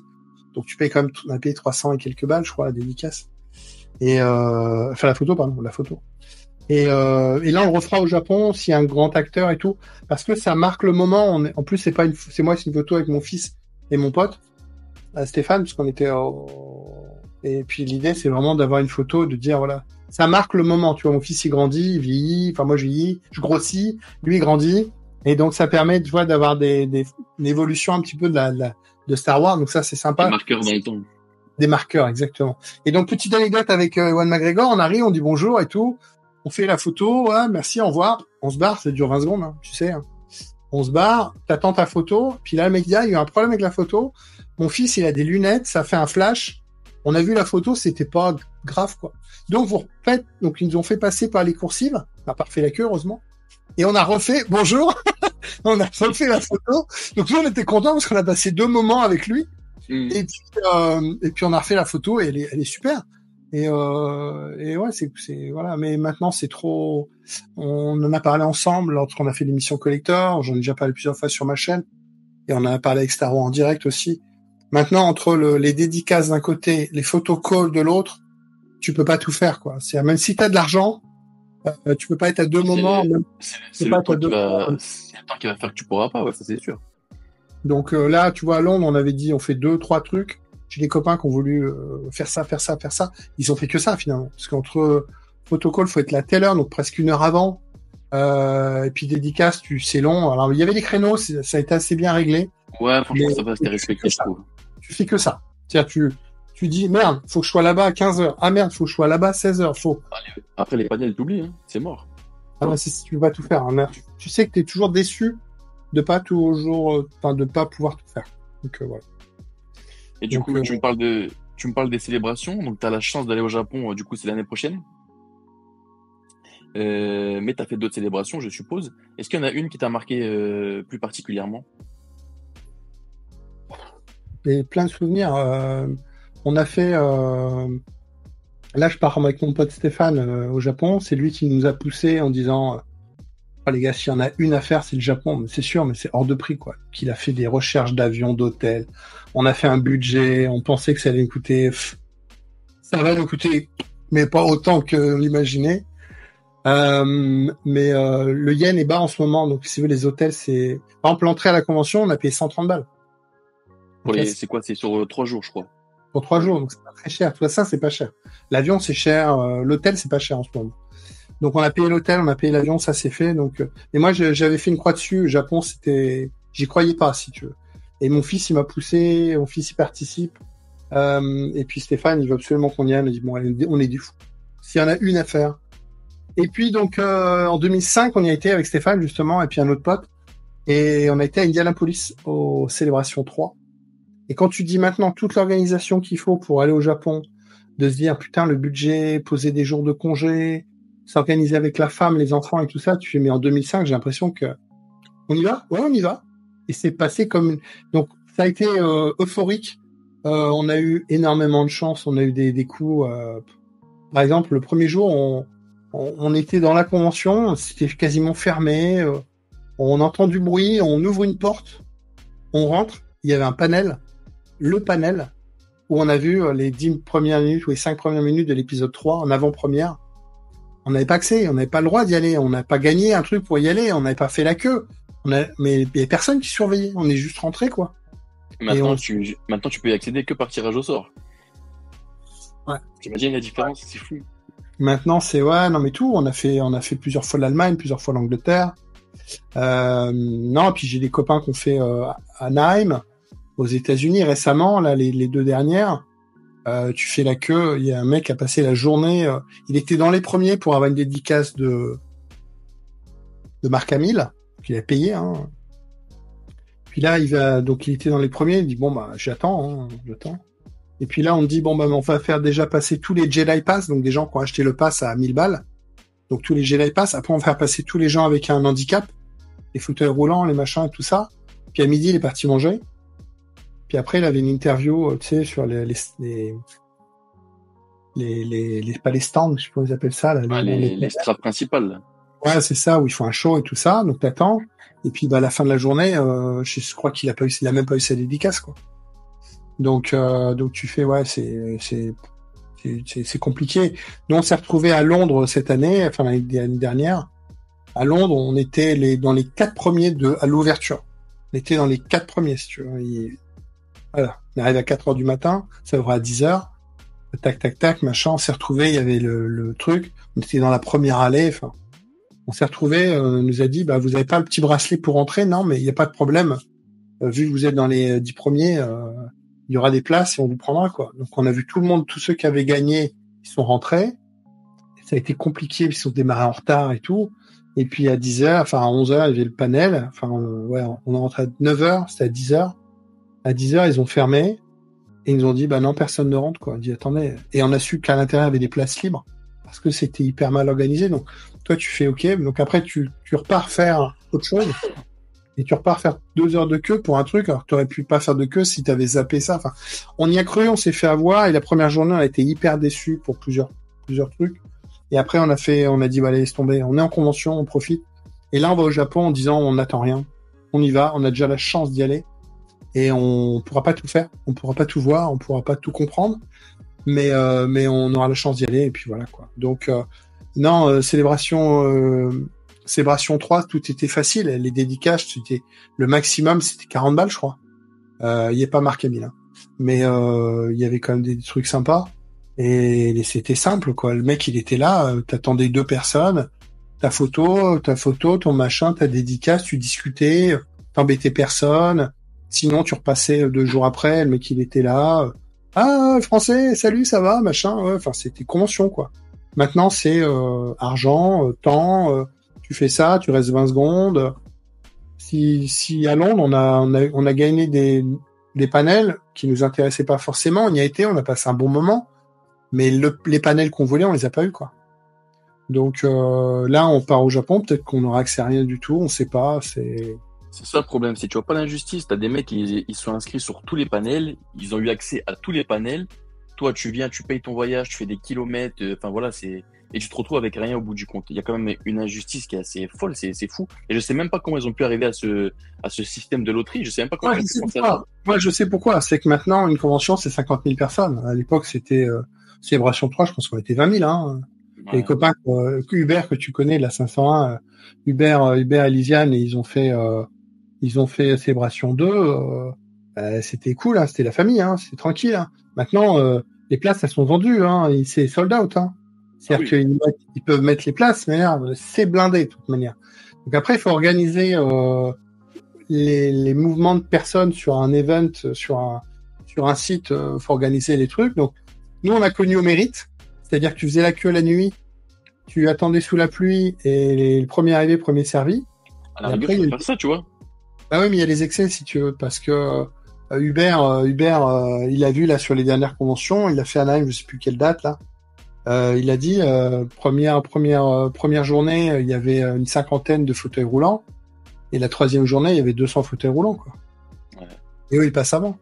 Donc, tu payes quand même, on a payé 300 et quelques balles, je crois, la dédicace. Et enfin la photo, pardon, la photo. Et là, on le refera au Japon s'il y a un grand acteur et tout, parce que ça marque le moment. En plus, c'est moi, c'est une photo avec mon fils et mon pote, Stéphane, parce qu'on était. Et puis l'idée, c'est vraiment d'avoir une photo, de dire voilà, ça marque le moment. Tu vois, mon fils il grandit, il vieillit. Enfin, moi je vieillis, je grossis, lui il grandit, et donc ça permet, tu vois, d'avoir une évolution un petit peu de Star Wars. Donc ça, c'est sympa. Des marqueurs dans le temps. Des marqueurs, exactement. Et donc petite anecdote avec Ewan McGregor, on arrive, on dit bonjour et tout. On fait la photo, ouais, merci, au revoir. On se barre, ça dure 20 secondes, hein, tu sais. Hein. On se barre, t'attends ta photo, puis là, le mec dit, il y a eu un problème avec la photo. Mon fils, il a des lunettes, ça fait un flash. On a vu la photo, c'était pas grave, quoi. Donc, ils nous ont fait passer par les coursives. On n'a pas refait la queue, heureusement. Et on a refait, bonjour. On a refait la photo. Donc, nous, on était contents parce qu'on a passé 2 moments avec lui. Et puis, on a refait la photo et elle est super. Et ouais, c'est voilà. Mais maintenant, c'est trop. On en a parlé ensemble lorsqu'on a fait l'émission Collector. J'en ai déjà parlé plusieurs fois sur ma chaîne. Et on en a parlé avec Star Wars en direct aussi. Maintenant, entre les dédicaces d'un côté, les photocalls de l'autre, tu peux pas tout faire, quoi. C'est même si t'as de l'argent, tu peux pas être à 2 moments. C'est le temps qui va faire que tu pourras pas, ouais, ça c'est sûr. Donc là, tu vois, à Londres, on avait dit, on fait 2-3 trucs. J'ai des copains qui ont voulu faire ça. Ils ont fait que ça, finalement. Parce qu'entre photocall, faut être là à telle heure, donc presque 1 heure avant. Et puis dédicace, c'est long. Alors, il y avait des créneaux, ça a été assez bien réglé. Ouais, franchement, ça va, c'était respecté, je trouve. Tu fais que ça. C'est-à-dire, tu dis, merde, faut que je sois là-bas à 15h. Ah merde, faut que je sois là-bas à 16h. Après, les panels, t'oublies, hein. C'est mort. Ah non, tu peux pas tout faire. Hein. Tu sais que t'es toujours déçu de pas pouvoir tout faire. Donc, voilà. Et du coup, tu me parles des célébrations. Donc, tu as la chance d'aller au Japon. Du coup, c'est l'année prochaine. Mais tu as fait d'autres célébrations, je suppose. Est-ce qu'il y en a une qui t'a marqué plus particulièrement? Et plein de souvenirs. On a fait. Là, je pars avec mon pote Stéphane au Japon. C'est lui qui nous a poussé en disant les gars, s'il y en a une à faire, c'est le Japon. C'est sûr, mais c'est hors de prix, quoi. Qu'il a fait des recherches d'avions, d'hôtels. On a fait un budget. On pensait que ça allait nous coûter. Ça va nous coûter, mais pas autant que l'imaginait. Mais le yen est bas en ce moment. Donc, si vous voulez, les hôtels, c'est. Par exemple, l'entrée à la convention, on a payé 130 balles. C'est quoi? C'est sur 3 jours, je crois. Pour 3 jours, donc c'est pas très cher. Tout ça, c'est pas cher. L'avion, c'est cher. L'hôtel, c'est pas cher en ce moment. Donc, on a payé l'hôtel, on a payé l'avion, ça c'est fait. Donc, et moi, j'avais fait une croix dessus. Le Japon, j'y croyais pas, si tu veux. Et mon fils, il m'a poussé. Mon fils, il participe. Et puis Stéphane, il veut absolument qu'on y aille. Il m'a dit bon, allez, on est des fous. S'il y en a une à faire. Et puis donc, en 2005, on y a été avec Stéphane justement, et puis un autre pote. Et on a été à Indianapolis aux célébrations 3. Et quand tu dis maintenant toute l'organisation qu'il faut pour aller au Japon, de se dire putain le budget, poser des jours de congé, s'organiser avec la femme, les enfants et tout ça, tu fais mais en 2005 j'ai l'impression que on y va, ouais on y va. Et c'est passé comme donc ça a été euphorique. On a eu énormément de chance, on a eu des coups. Par exemple le premier jour on était dans la convention, c'était quasiment fermé. On entend du bruit, on ouvre une porte, on rentre, il y avait un panel. Le panel où on a vu les 10 premières minutes ou les 5 premières minutes de l'épisode 3 en avant-première. On n'avait pas accès, on n'avait pas le droit d'y aller, on n'a pas gagné un truc pour y aller, on n'avait pas fait la queue. Mais il y a personne qui surveillait, on est juste rentré quoi. Maintenant, tu peux y accéder que par tirage au sort. Ouais. T'imagines la différence, c'est fou. Maintenant, c'est ouais, non mais tout, on a fait plusieurs fois l'Allemagne, plusieurs fois l'Angleterre. Non, puis j'ai des copains qui ont fait Anaheim. Aux États-Unis récemment, là, les 2 dernières, tu fais la queue. Il y a un mec qui a passé la journée. Il était dans les premiers pour avoir une dédicace de Mark Hamill, qu'il a payé. Hein. Puis là, il était dans les premiers. Il dit bon bah j'attends. Et puis là, on me dit bon bah on va faire déjà passer tous les Jedi Pass, donc des gens qui ont acheté le pass à 1000 balles. Donc tous les Jedi Pass. Après, on va faire passer tous les gens avec un handicap, les fauteuils roulants, les machins et tout ça. Puis à midi, il est parti manger. Puis après, il avait une interview, tu sais, sur pas les stands, je sais pas comment ils appellent ça, là. Les strates principales, là. Ouais, c'est ça, où ils font un show et tout ça, donc t'attends. Et puis, à la fin de la journée, je crois qu'il a même pas eu sa dédicace, quoi. Donc tu fais, ouais, c'est compliqué. Nous, on s'est retrouvés à Londres cette année, enfin, l'année dernière. À Londres, on était dans les 4 premiers à l'ouverture. On était dans les 4 premiers, si tu veux. Voilà. On arrive à 4 heures du matin, ça ouvre à 10 heures. Tac, tac, tac, machin. On s'est retrouvés, il y avait le truc. On était dans la première allée, enfin. On s'est retrouvés, on nous a dit, bah, vous avez pas le petit bracelet pour entrer? Non, mais il n'y a pas de problème. Vu que vous êtes dans les 10 premiers, il y aura des places et on vous prendra, quoi. Donc, on a vu tout le monde, tous ceux qui avaient gagné, ils sont rentrés. Ça a été compliqué, ils sont démarrés en retard et tout. Et puis, à 10 heures, enfin, à 11 heures, il y avait le panel. Enfin, ouais, on est rentré à 9 heures, c'était à 10 heures. À 10 heures, ils ont fermé. Et ils nous ont dit, bah non, personne ne rentre, quoi. On dit, attendez. Et on a su qu'à l'intérieur, il y avait des places libres. Parce que c'était hyper mal organisé. Donc, toi, tu fais OK. Donc après, tu repars faire autre chose. Et tu repars faire 2 heures de queue pour un truc. Alors que tu aurais pu pas faire de queue si tu avais zappé ça. Enfin, on y a cru, on s'est fait avoir. Et la première journée, on a été hyper déçus pour plusieurs trucs. Et après, on a dit, bah, laisse tomber. On est en convention, on profite. Et là, on va au Japon en disant, on n'attend rien. On y va. On a déjà la chance d'y aller. Et on pourra pas tout faire. On pourra pas tout voir. On pourra pas tout comprendre. Mais on aura la chance d'y aller. Et puis voilà, quoi. Donc, non, célébration 3, tout était facile. Les dédicaces, c'était le maximum, c'était 40 balles, je crois. Il n'y a pas marqué 1000, hein. Mais il y avait quand même des trucs sympas. Et c'était simple, quoi. Le mec, il était là, t'attendais 2 personnes, ta photo, ton machin, ta dédicace, tu discutais, t'embêtais personne. Sinon, tu repassais 2 jours après, le mec, il était là. Ah, français, salut, ça va, machin. Ouais, enfin, c'était convention, quoi. Maintenant, c'est argent, temps, tu fais ça, tu restes 20 secondes. Si à Londres, on a gagné des panels qui nous intéressaient pas forcément, on y a été, on a passé un bon moment, mais les panels qu'on voulait, on les a pas eu, quoi. Donc là, on part au Japon, peut-être qu'on aura accès à rien du tout, on sait pas, C'est ça le problème, c'est que tu vois pas l'injustice. T'as des mecs, ils sont inscrits sur tous les panels, ils ont eu accès à tous les panels. Toi, tu viens, tu payes ton voyage, tu fais des kilomètres, enfin voilà, et tu te retrouves avec rien au bout du compte. Il y a quand même une injustice qui est assez folle, c'est fou. Et je sais même pas comment ils ont pu arriver à ce système de loterie. Je sais même pas comment ils ont pu penser à ça. Moi, je sais pourquoi. C'est que maintenant, une convention, c'est 50 000 personnes. À l'époque, c'était Célébration 3, je pense qu'on était 20 000, hein. Ouais. Les copains, Hubert, que tu connais, la 501, Hubert et Lisiane, et ils ont fait Célébration 2, c'était cool, hein, c'était la famille, hein, c'était tranquille, hein. Maintenant, les places, elles sont vendues, hein, c'est sold out, hein. C'est-à-dire qu'ils peuvent mettre les places, mais merde, c'est blindé, de toute manière. Donc après, il faut organiser les mouvements de personnes sur un event, sur un site, faut organiser les trucs. Donc, nous, on a connu au mérite, c'est-à-dire que tu faisais la queue la nuit, tu attendais sous la pluie, et le premier arrivé, premier servi. À la rigueur, tu peux faire ça, tu vois. Ah oui, mais il y a les excès, si tu veux, parce que Hubert, il a vu là sur les dernières conventions, il a fait un live, je sais plus quelle date là. Il a dit première journée, il y avait une 50aine de fauteuils roulants, et la 3e journée, il y avait 200 fauteuils roulants, quoi. Ouais. Et eux, ils passent avant.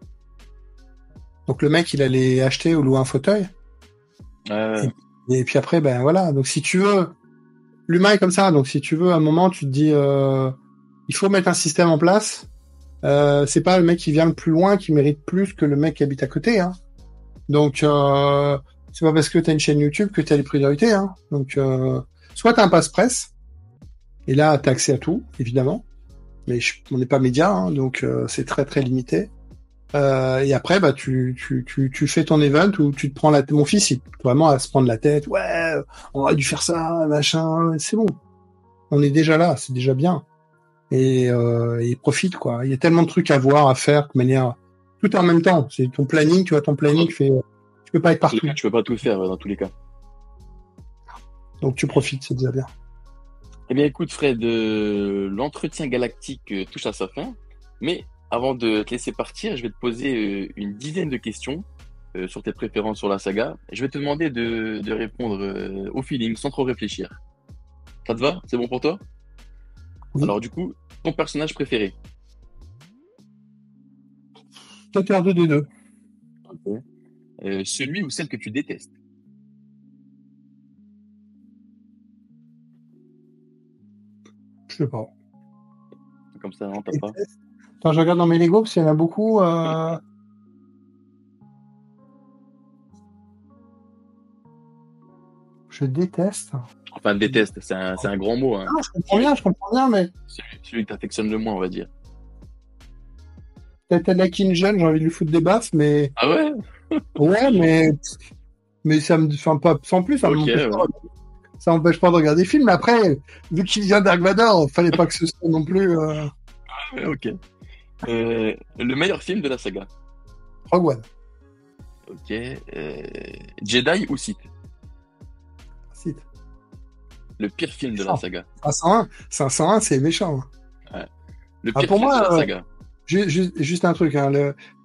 Donc le mec, il allait acheter ou louer un fauteuil. Et puis après, ben voilà. Donc si tu veux, l'humain est comme ça. Donc si tu veux, à un moment, tu te dis, il faut mettre un système en place. C'est pas le mec qui vient le plus loin qui mérite plus que le mec qui habite à côté, hein. Donc c'est pas parce que t'as une chaîne YouTube que t'as les priorités, hein. Donc soit t'as un passe-presse, et là t'as accès à tout, évidemment. Mais on n'est pas média, hein, donc c'est très très limité. Et après, bah tu fais ton event où tu te prends mon fils, il vraiment à se prendre la tête. Ouais, on aurait dû faire ça, machin. C'est bon, on est déjà là, c'est déjà bien. Et profite, quoi. Il y a tellement de trucs à voir, à faire, de manière tout en même temps. C'est ton planning, tu vois, ton planning fait. Tu peux pas être partout. Tu peux pas tout faire dans tous les cas. Donc tu profites, c'est déjà bien. Eh bien, écoute, Fred, l'entretien galactique touche à sa fin, mais avant de te laisser partir, je vais te poser une dizaine de questions sur tes préférences sur la saga. Je vais te demander de répondre au feeling, sans trop réfléchir. Ça te va? C'est bon pour toi? Oui. Alors du coup, ton personnage préféré? Peut-être faire 2 des 2. Ok. Celui ou celle que tu détestes. Je sais pas. Comme ça, non, t'as pas. Attends, je regarde dans mes Lego parce qu'il y en a beaucoup. Je déteste. Enfin, déteste, c'est un grand mot. Hein. Ah, je comprends bien, mais Celui que t'affectionnes le moins, on va dire. peut-être Anakin jeune, j'ai envie de lui foutre des baffes, mais Ah ouais? ouais, mais ça me, enfin pas, sans plus, ça Ok, m'empêche ouais. pas. Ça m'empêche pas de regarder des films. Mais après, vu qu'il vient Dark Vador, fallait pas que ce soit non plus Ouais, ok. Le meilleur film de la saga. Rogue One. Ok. Jedi ou Sith? Sith. Le pire film de la saga. 501, c'est méchant. Ouais. Le Ah, pire pour film moi, de la saga. juste un truc. Hein,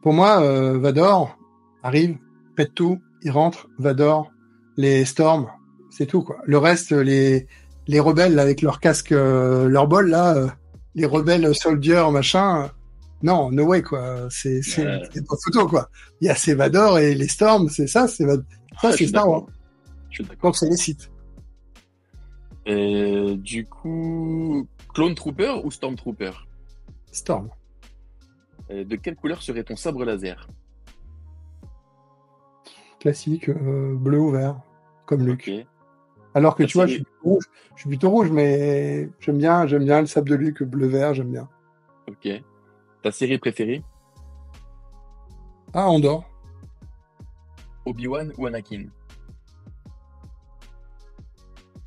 pour moi, Vador arrive, pète tout, il rentre, Vador, les Storms, c'est tout quoi. Le reste, les rebelles là, avec leur casque, leur bol là, les rebelles soldiers machin. Non, no way quoi. C'est pas photo quoi. Il y a ces Vador et les Storms, c'est ça, c'est Star Wars. Je suis d'accord. Donc c'est les sites. Du coup, Clone Trooper ou Stormtrooper? Storm. De quelle couleur serait ton sabre laser? Classique, bleu ou vert, comme Luke. Ok. Alors que tu vois, je suis plutôt rouge, mais j'aime bien le sable de Luke, bleu-vert, j'aime bien. Ok. Ta série préférée? Ah, Andorre. Obi-Wan ou Anakin?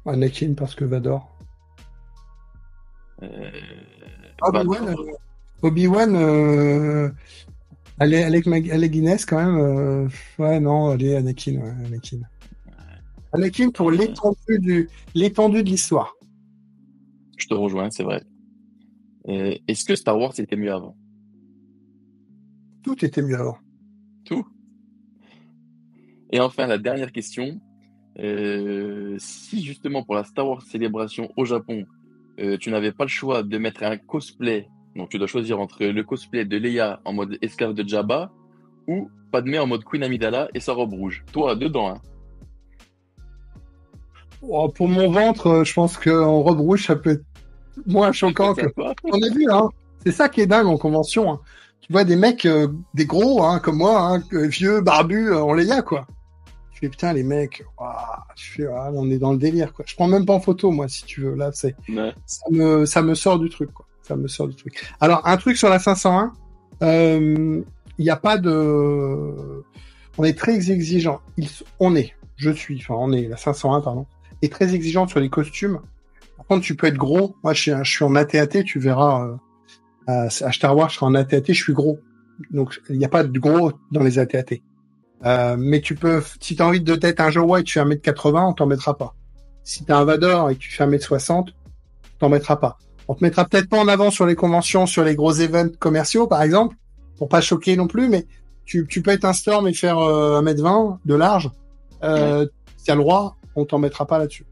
Anakin parce que Vador. Obi-Wan, Alec Guinness quand même. Ouais, non, allez, Anakin. Anakin pour l'étendue de l'histoire. Je te rejoins, c'est vrai. Est-ce que Star Wars était mieux avant? Tout était mieux avant. Tout. Et enfin, la dernière question. Si justement pour la Star Wars célébration au Japon, tu n'avais pas le choix de mettre un cosplay, donc tu dois choisir entre le cosplay de Leia en mode esclave de Jabba ou Padmé en mode Queen Amidala et sa robe rouge. Toi, dedans, hein. Oh, pour mon ventre, je pense qu'en robe rouge, ça peut être moins choquant que. On a vu, hein. C'est ça qui est dingue en convention. Hein. Tu vois des mecs, des gros, hein, comme moi, hein, vieux, barbus, en Leia, quoi. Je fais putain les mecs, on est dans le délire quoi. Je prends même pas en photo moi si tu veux là Ouais. ça me sort du truc quoi. Ça me sort du truc. Alors un truc sur la 501, il y a pas de, on est très exigeant. La 501 pardon, est très exigeante sur les costumes. Par contre tu peux être gros. Moi je suis en AT-AT, tu verras à Star Wars je serai en AT-AT, je suis gros. Donc il n'y a pas de gros dans les AT-AT. Mais tu peux, si t'as envie de t'être un Joe White, tu fais 1m80, on t'en mettra pas. Si t'as un Vador et que tu fais 1m60, on t'en mettra pas. On te mettra peut-être pas en avant sur les conventions, sur les gros events commerciaux, par exemple, pour pas choquer non plus, mais tu peux être un Storm et faire 1m20 de large. Si t'as le droit, on t'en mettra pas là-dessus.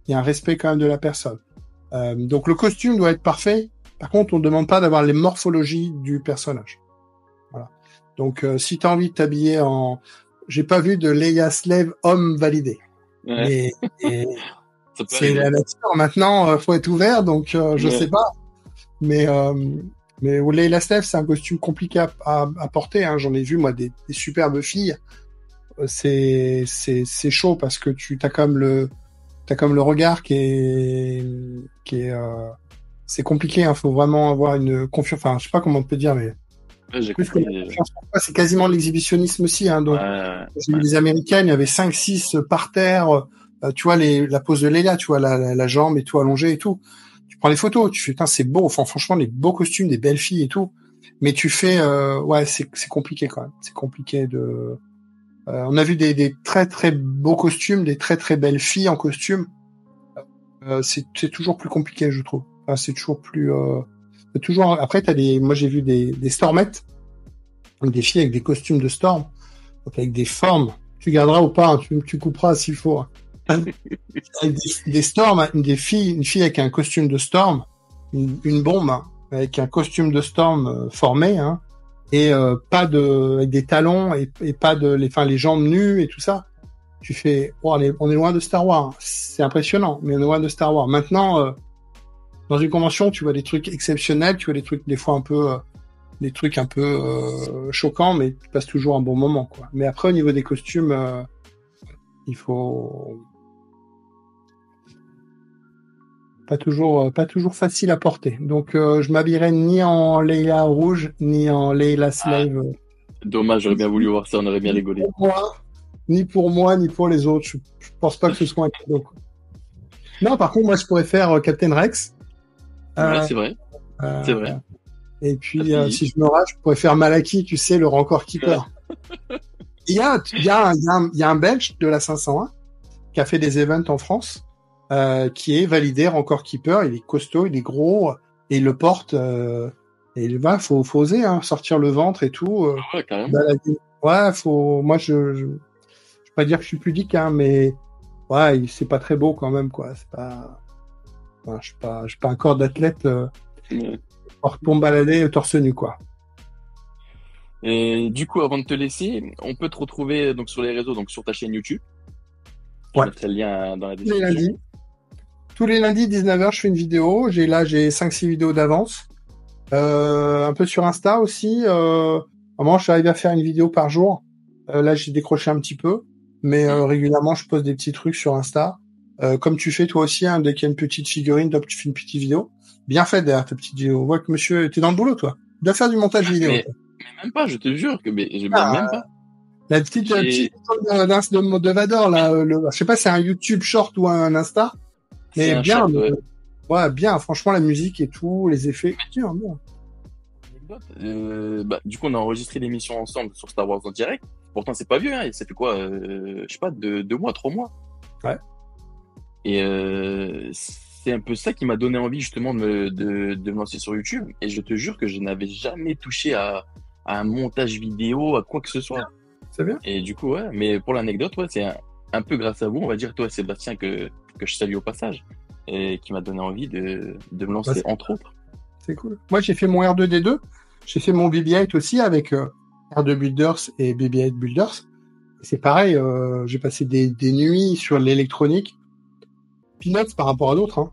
Il y a un respect quand même de la personne. Donc le costume doit être parfait. Par contre, on ne demande pas d'avoir les morphologies du personnage. Voilà. Donc, si t'as envie de t'habiller en, j'ai pas vu de Leia Slave homme validé. Ouais. Mais c'est la nature. Maintenant, faut être ouvert, donc je sais pas. Mais Leia Slave, c'est un costume compliqué à porter. Hein. J'en ai vu moi des superbes filles. C'est chaud parce que t'as comme le regard qui est c'est compliqué. Hein. Faut vraiment avoir une confiance. Enfin, je sais pas comment on peut dire, mais j'ai compris. C'est quasiment l'exhibitionnisme aussi. Hein, donc, les Américaines, il y avait 5-6 par terre. Tu vois la pose de Leia, tu vois la jambe et tout allongée et tout. Tu prends les photos, tu fais putain c'est beau. Enfin franchement des beaux costumes, des belles filles et tout. Mais tu fais c'est compliqué quand même. C'est compliqué de. On a vu des très très beaux costumes, des très très belles filles en costume. C'est toujours plus compliqué je trouve. Enfin, c'est toujours plus. Toujours après moi j'ai vu des stormettes, des filles avec des costumes de storm, donc avec des formes. Tu garderas ou pas, hein, tu couperas s'il faut. Avec des storms, une fille avec un costume de storm, une bombe hein, avec un costume de storm formé. Hein. et pas de avec des talons et pas de les jambes nues et tout ça. Tu fais, oh, on est loin de Star Wars. C'est impressionnant, mais on est loin de Star Wars. Maintenant, dans une convention, tu vois des trucs exceptionnels, tu vois des trucs des fois des trucs un peu choquants, mais tu passes toujours un bon moment, quoi. Mais après, au niveau des costumes, il faut pas toujours facile à porter. Donc, je m'habillerai ni en Leia rouge, ni en Leila Slave. Dommage, j'aurais bien voulu voir ça, on aurait bien rigolé. Ni pour moi, ni pour les autres. Je pense pas que ce soit un cadeau. Non, par contre, moi, je pourrais faire Captain Rex. Ouais, c'est vrai. C'est vrai. Et puis, si je me rate, je pourrais faire Malaki, tu sais, le Rancor Keeper. Il y a un Belge de la 501 qui a fait des events en France, qui est validé Rancor Keeper. Il est costaud, il est gros, et il le porte. Et là, faut oser, hein, sortir le ventre et tout. Ouais, carrément. Ouais, moi, je vais pas dire que je suis pudique, hein, mais ouais, c'est pas très beau quand même, quoi. C'est pas, enfin, je suis pas un corps d'athlète pour me balader torse nu, quoi. Et du coup, avant de te laisser, on peut te retrouver donc sur les réseaux, donc sur ta chaîne YouTube. Je Ouais. mettrai le lien dans la description. Tous les lundis, 19h, je fais une vidéo. J'ai 5-6 vidéos d'avance. Un peu sur Insta aussi. Vraiment, je suis arrivé à faire une vidéo par jour. Là, j'ai décroché un petit peu. Mais régulièrement, je poste des petits trucs sur Insta. Comme tu fais toi aussi, hein, dès qu'il y a une petite figurine, tu fais une petite vidéo. Bien fait derrière ta petite vidéo. On voit que monsieur, t'es dans le boulot, toi. Tu dois faire du montage vidéo. Mais même pas, je te jure que même pas. La petite de Vador, là, je sais pas si c'est un YouTube short ou un Insta. Mais bien, short, ouais, bien. Franchement, la musique et tout, les effets. Bien. Du coup, on a enregistré l'émission ensemble sur Star Wars en direct. Pourtant, c'est pas vieux, hein. Ça fait quoi, je sais pas, 2 mois, 3 mois. Ouais. Et c'est un peu ça qui m'a donné envie justement de me lancer sur YouTube. Et je te jure que je n'avais jamais touché à un montage vidéo, à quoi que ce soit. C'est bien. Et du coup, ouais. Mais pour l'anecdote, ouais, c'est un peu grâce à vous, on va dire, toi, Sébastien, que je salue au passage, et qui m'a donné envie de me lancer, entre autres. C'est cool. Moi, j'ai fait mon R2D2. J'ai fait mon BB-8 aussi avec R2 Builders et BB-8 Builders. C'est pareil, j'ai passé des nuits sur l'électronique. Peanuts par rapport à d'autres, hein,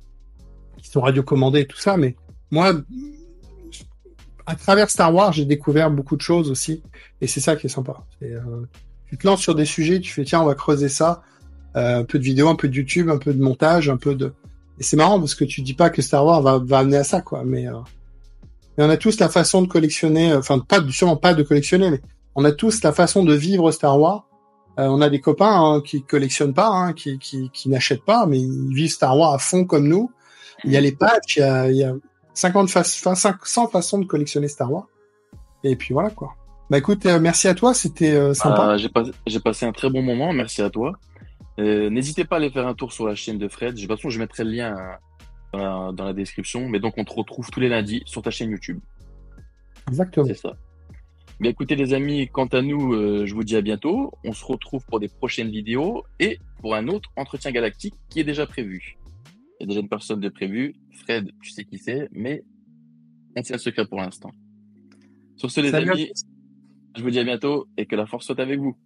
qui sont radiocommandés et tout ça, mais moi, à travers Star Wars, j'ai découvert beaucoup de choses aussi, et c'est ça qui est sympa. Tu te lances sur des sujets, tu fais tiens, on va creuser ça, un peu de vidéo, un peu de YouTube, un peu de montage, et c'est marrant parce que tu dis pas que Star Wars va amener à ça, quoi, mais on a tous la façon de collectionner, sûrement pas de collectionner, mais on a tous la façon de vivre Star Wars. On a des copains hein, qui collectionnent pas, hein, qui n'achètent pas, mais ils vivent Star Wars à fond comme nous. Il y a les patchs, il y a 100 façons de collectionner Star Wars. Et puis voilà quoi. Bah écoute, merci à toi, c'était sympa. J'ai passé un très bon moment, merci à toi. N'hésitez pas à aller faire un tour sur la chaîne de Fred. De toute façon, je mettrai le lien dans la description. Mais donc, on te retrouve tous les lundis sur ta chaîne YouTube. Exactement. C'est ça. Mais écoutez les amis, quant à nous, je vous dis à bientôt. On se retrouve pour des prochaines vidéos et pour un autre entretien galactique qui est déjà prévu. Il y a déjà une personne de prévue. Fred, tu sais qui c'est, mais on tient le secret pour l'instant. Sur ce les amis, je vous dis à bientôt et que la force soit avec vous.